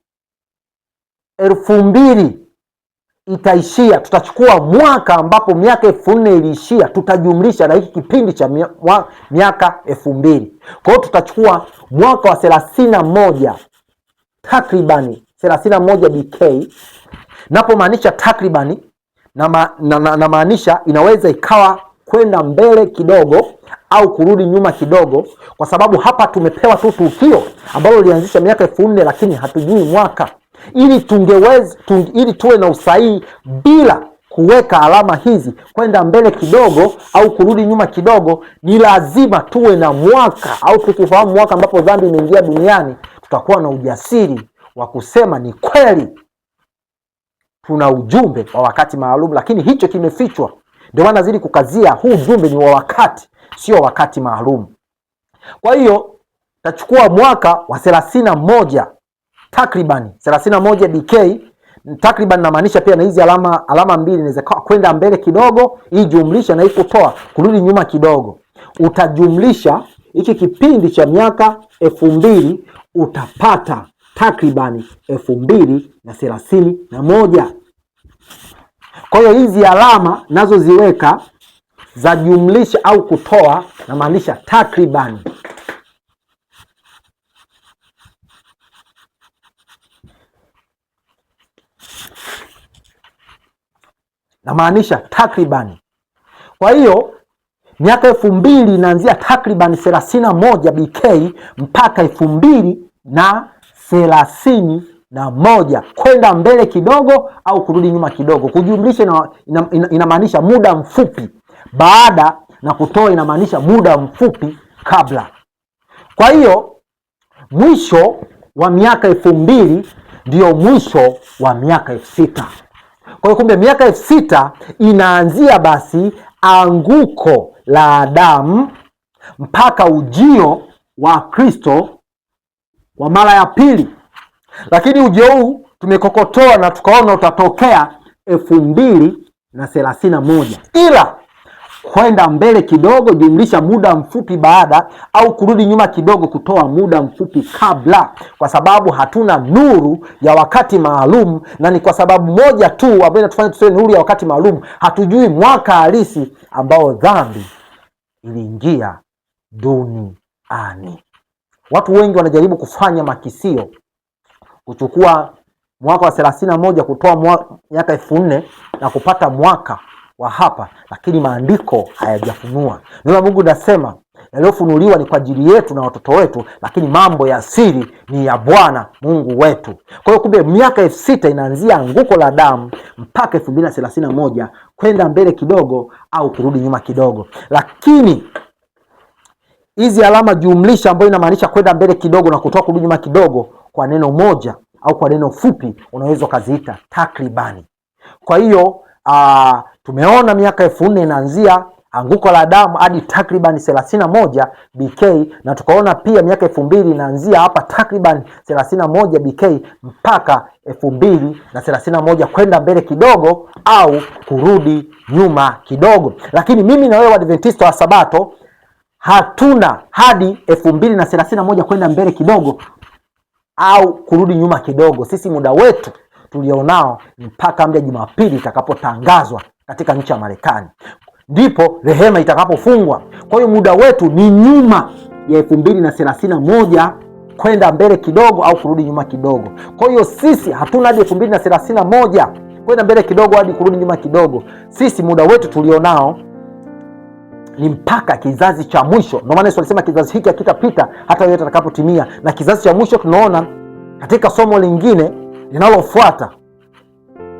2000 itaishia, tutachukua mwaka ambapo miaka 4000 iliishia, tutajumlisha na hiki kipindi cha miaka 2000. Kwa hiyo tutachukua mwaka wa 31, takribani 31 BK. Napomaanisha takribani na maanisha inaweza ikawa kwenda mbele kidogo au kurudi nyuma kidogo, kwa sababu hapa tumepewa tu tukio ambalo lilianzisha miaka 4000 lakini hatujui mwaka. Ili tuwe na usahihi bila kuweka alama hizi kwenda mbele kidogo au kurudi nyuma kidogo, ni lazima tuwe na mwaka, au tukifahamu mwaka ambapo dhambi imeingia duniani, tutakuwa na ujasiri wa kusema ni kweli tuna ujumbe wa wakati maalum, lakini hicho kimefichwa. Ndio maana nazidi kukazia huu ujumbe ni wa wakati, sio wakati maalum. Kwa hiyo tachukua mwaka wa 31, takriban 31 BK. Takriban namaanisha pia na hizi alama mbili inaweza kwenda mbele kidogo, hii jumlisha na hii kutoa kurudi nyuma kidogo. Utajumlisha hiki kipindi cha miaka 2000 utapata takribani 2031. Kwa hiyo hizi alama nazo ziweka za jumlisha au kutoa, na maanisha takribani. Na maanisha takribani. Kwa hiyo miaka 2000 inaanzia takribani 31 BK mpaka 2031, kwenda mbele kidogo au kurudi nyuma kidogo. Kujumlisha inamaanisha muda mfupi baada, na kutoa inamaanisha muda mfupi kabla. Kwa hiyo mwisho wa miaka 2000 ndio mwisho wa miaka 6000. Kwa hiyo kumbe miaka 6000 inaanzia basi anguko la Adamu mpaka ujio wa Kristo wa mara ya pili. Lakini ujio huu tumekokotoa na tukaona utatokea 2031, ila kwenda mbele kidogo jumlisha muda mfupi baada, au kurudi nyuma kidogo kutoa muda mfupi kabla, kwa sababu hatuna nuru ya wakati maalum. Na ni kwa sababu moja tu ambayo inatufanya tusiwe nuru ya wakati maalum, hatujui mwaka halisi ambao dhambi iliingia duniani. Watu wengi wanajaribu kufanya makisio, kuchukua mwaka wa 31 kutoa miaka 4000 na kupata mwaka wa hapa, lakini maandiko hayajafunua. Neno la Mungu linasema yaliyofunuliwa ni kwa ajili yetu na watoto wetu, lakini mambo ya siri ni ya Bwana Mungu wetu. Kwa hiyo kumbe miaka 6000 inaanzia anguko la Adamu mpaka 2031, kwenda mbele kidogo au kurudi nyuma kidogo. Lakini hizi alama jumlisha ambayo inamaanisha kwenda mbele kidogo na kutoa kurudi nyuma kidogo, kwa neno moja au kwa neno fupi unaweza ukaziita takribani. Kwa hiyo tumeona miaka 4000 inaanzia anguko la Adamu hadi takriban 31 BK, na tukaona pia miaka 2000 inaanzia hapa takriban 31 BK mpaka 2031, kwenda mbele kidogo au kurudi nyuma kidogo. Lakini mimi na wewe Waadventista wa Sabato hatuna hadi 2031 kwenda mbele kidogo au kurudi nyuma kidogo. Sisi muda wetu tulionao mpaka muda Jumapili itakapotangazwa katika nchi ya Marekani, ndipo rehema itakapofungwa. Kwa hiyo muda wetu ni nyuma ya 2031 kwenda mbele kidogo au kurudi nyuma kidogo. Kwa hiyo sisi hatuna hadi 2031 kwenda mbele kidogo hadi kurudi nyuma kidogo. Sisi muda wetu tulionao ni mpaka kizazi cha mwisho. Ndio maana Yesu alisema kizazi hiki hakitapita hata yote atakapotimia. Na kizazi cha mwisho tunaona katika somo lingine linalofuata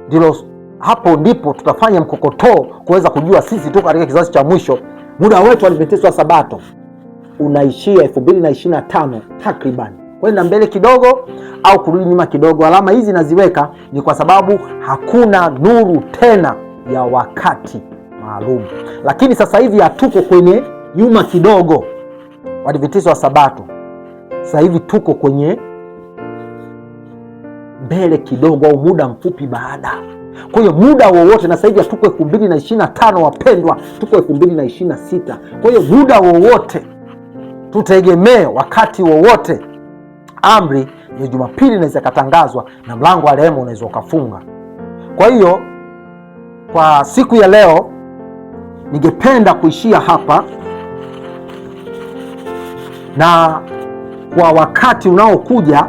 ndilo hapo ndipo tutafanya mkokotoo kuweza kujua sisi tuko katika kizazi cha mwisho. Muda wetu wa Adventista wa Sabato unaishia 2025 takriban, kwenda mbele kidogo au kurudi nyuma kidogo. Alama hizi naziweka ni kwa sababu hakuna nuru tena ya wakati maalum. Lakini sasa hivi hatuko kwenye nyuma kidogo Waadventista wa Sabato, sasa hivi tuko kwenye mbele kidogo au muda mfupi baada. Kwa hiyo muda wowote, na sasa hivi hatuko 2025 wapendwa, tuko 2026. Kwa hiyo muda wowote tutegemee, wakati wowote amri ya Jumapili inaweza katangazwa na mlango wa rehema unaweza ukafunga. Kwa hiyo kwa siku ya leo ningependa kuishia hapa, na kwa wakati unaokuja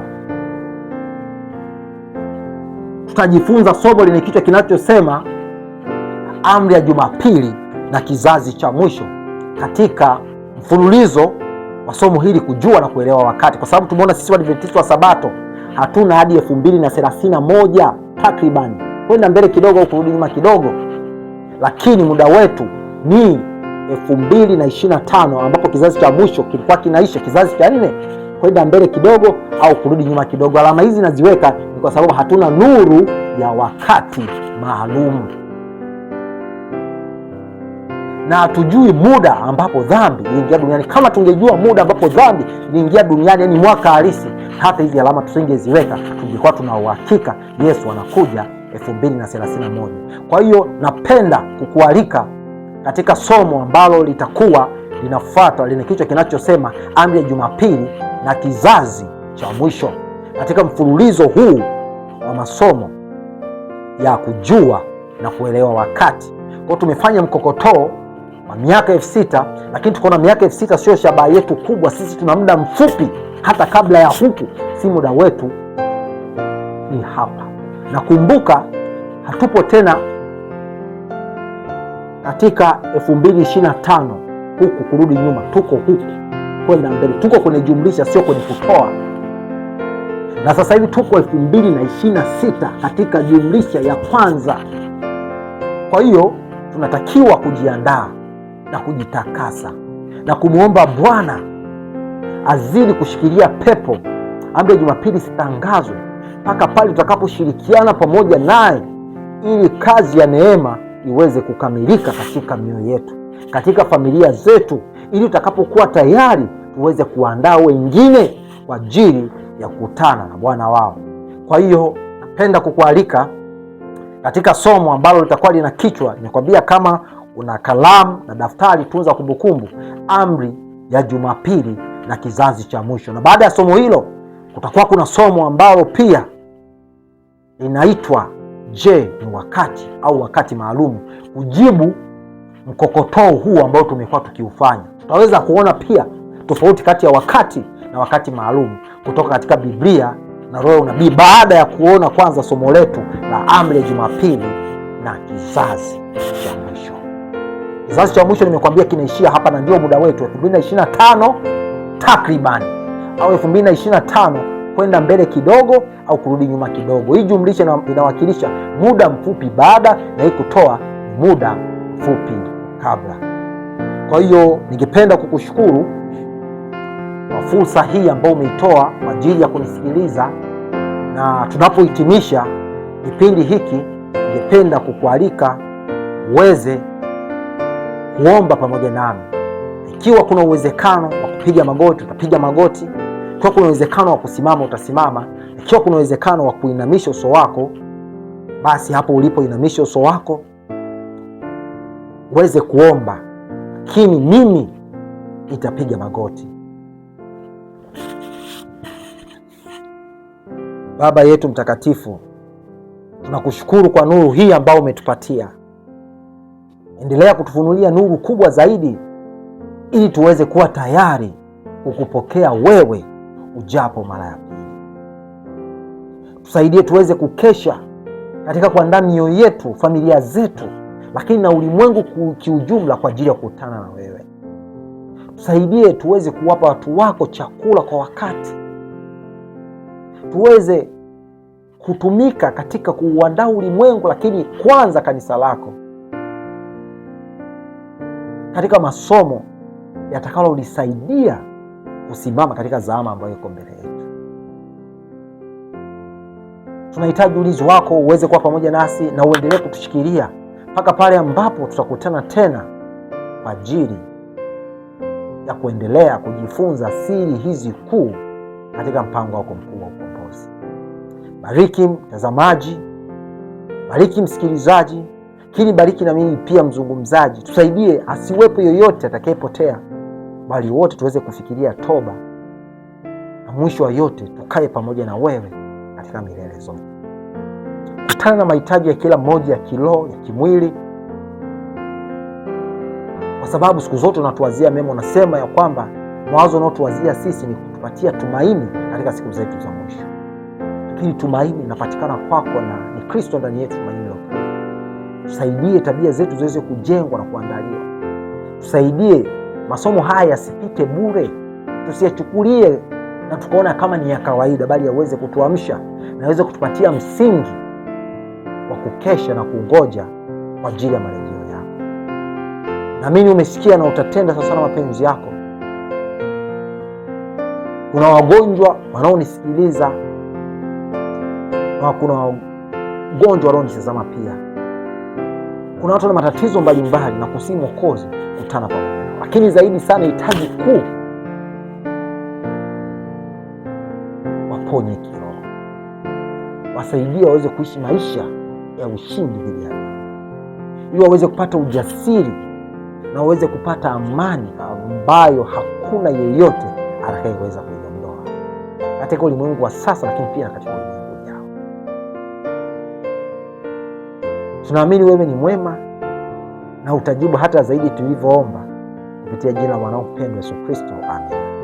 tutajifunza somo lenye kichwa kinachosema amri ya Jumapili na kizazi cha mwisho, katika mfululizo wa somo hili kujua na kuelewa wakati, kwa sababu tumeona sisi Waadventista wa Sabato hatuna hadi 2031 takriban, kwenda mbele kidogo au kurudi nyuma kidogo, lakini muda wetu ni 2025 ambapo kizazi cha mwisho kilikuwa kinaisha, kizazi cha 4 kwenda mbele kidogo au kurudi nyuma kidogo. Alama hizi naziweka ni kwa sababu hatuna nuru ya wakati maalum, na hatujui muda ambapo dhambi iliingia duniani. Kama tungejua muda ambapo dhambi iliingia duniani, yani mwaka halisi, hata hizi alama tusingeziweka, tungekuwa tuna uhakika Yesu anakuja 2031. Kwa hiyo napenda kukualika katika somo ambalo litakuwa linafuata lenye kichwa kinachosema amri ya Jumapili na kizazi cha mwisho, katika mfululizo huu wa masomo ya kujua na kuelewa wakati. Kwa tumefanya mkokotoo wa miaka 6000, lakini tukaona miaka 6000 sio shabaha yetu kubwa. Sisi tuna muda mfupi, hata kabla ya huku, si muda wetu ni hapa. Na kumbuka, hatupo tena katika 2025 huku kurudi nyuma, tuko huku kwenda mbele, tuko kwenye jumlisha, sio kwenye kutoa. Na sasa hivi tuko 2026 katika jumlisha ya kwanza. Kwa hiyo tunatakiwa kujiandaa na kujitakasa na kumwomba Bwana azidi kushikilia pepo amri ya Jumapili sitangazwe mpaka pale tutakaposhirikiana pamoja naye, ili kazi ya neema iweze kukamilika katika mioyo yetu, katika familia zetu, ili tutakapokuwa tayari tuweze kuandaa wengine kwa ajili ya kukutana na Bwana wao. Kwa hiyo napenda kukualika katika somo ambalo litakuwa lina kichwa, nimekwambia kama una kalamu na daftari tunza kumbukumbu, amri ya Jumapili na kizazi cha mwisho. Na baada ya somo hilo kutakuwa kuna somo ambalo pia linaitwa je, ni wakati au wakati maalum, kujibu mkokotoo huu ambao tumekuwa tukiufanya. Tutaweza kuona pia tofauti kati ya wakati na wakati maalum kutoka katika Biblia na roho nabii, baada ya kuona kwanza somo letu la amri ya Jumapili na kizazi cha mwisho. Kizazi cha mwisho nimekwambia kinaishia hapa, na ndio muda wetu 2025 takriban, au 2025 kwenda mbele kidogo au kurudi nyuma kidogo. Hii jumlisha inawakilisha muda mfupi baada, na hii kutoa muda mfupi kabla. Kwa hiyo ningependa kukushukuru kwa fursa hii ambayo umeitoa kwa ajili ya kunisikiliza, na tunapohitimisha kipindi hiki ningependa kukualika uweze kuomba pamoja nami. Ikiwa kuna uwezekano wa kupiga magoti utapiga magoti, ikiwa kuna uwezekano wa kusimama utasimama, ikiwa kuna uwezekano wa kuinamisha uso wako, basi hapo ulipo inamisha uso wako uweze kuomba, lakini mimi nitapiga magoti. Baba yetu mtakatifu, tunakushukuru kwa nuru hii ambayo umetupatia. Endelea kutufunulia nuru kubwa zaidi, ili tuweze kuwa tayari kukupokea wewe ujapo mara ya pili. Tusaidie tuweze kukesha katika kuandaa mioyo yetu, familia zetu, lakini na ulimwengu kiujumla kwa ajili ya kukutana na wewe. Tusaidie tuweze kuwapa watu wako chakula kwa wakati, tuweze kutumika katika kuuandaa ulimwengu, lakini kwanza kanisa lako, katika masomo yatakalolisaidia kusimama katika zama ambayo iko mbele yetu. Tunahitaji ulinzi wako uweze kuwa pamoja nasi na uendelee kutushikilia mpaka pale ambapo tutakutana tena kwa ajili ya kuendelea kujifunza siri hizi kuu katika mpango wako mkuu wa ukombozi. Bariki mtazamaji, bariki msikilizaji, lakini bariki na mimi pia mzungumzaji. Tusaidie asiwepo yoyote atakayepotea, bali wote tuweze kufikiria toba, na mwisho wa yote tukae pamoja na wewe katika milele zote. Kutana na mahitaji ya kila mmoja ya kiroho, ya kimwili, kwa sababu siku zote unatuwazia mema. Unasema ya kwamba mawazo unaotuwazia sisi ni kutupatia tumaini katika siku zetu za mwisho. Lakini tumaini linapatikana kwako na ni Kristo ndani yetu, tumaini la kweli. Tusaidie tabia zetu ziweze kujengwa na kuandaliwa. Tusaidie masomo haya yasipite bure, tusiyachukulie na tukaona kama ni ya kawaida, bali yaweze kutuamsha na yaweze kutupatia msingi wa kukesha na kungoja kwa ajili ya marejeo yako. Naamini umesikia na utatenda sasa na mapenzi yako. Kuna wagonjwa wanaonisikiliza na kuna wagonjwa wanaonitazama pia. Kuna watu na matatizo mbalimbali na kusihi Mwokozi kutana pamoja nao. Lakini zaidi sana hitaji kuu, waponye kiroho. Wasaidie waweze kuishi maisha ya ushindi dhidi ya adui, ili waweze kupata ujasiri na waweze kupata amani ambayo hakuna yeyote atakayeweza kuiondoa katika ulimwengu wa sasa, lakini pia katika ulimwengu ujao. Tunaamini wewe ni mwema na utajibu hata zaidi tulivyoomba, kupitia jina la mwanao mpendwa Yesu Kristo. Amen.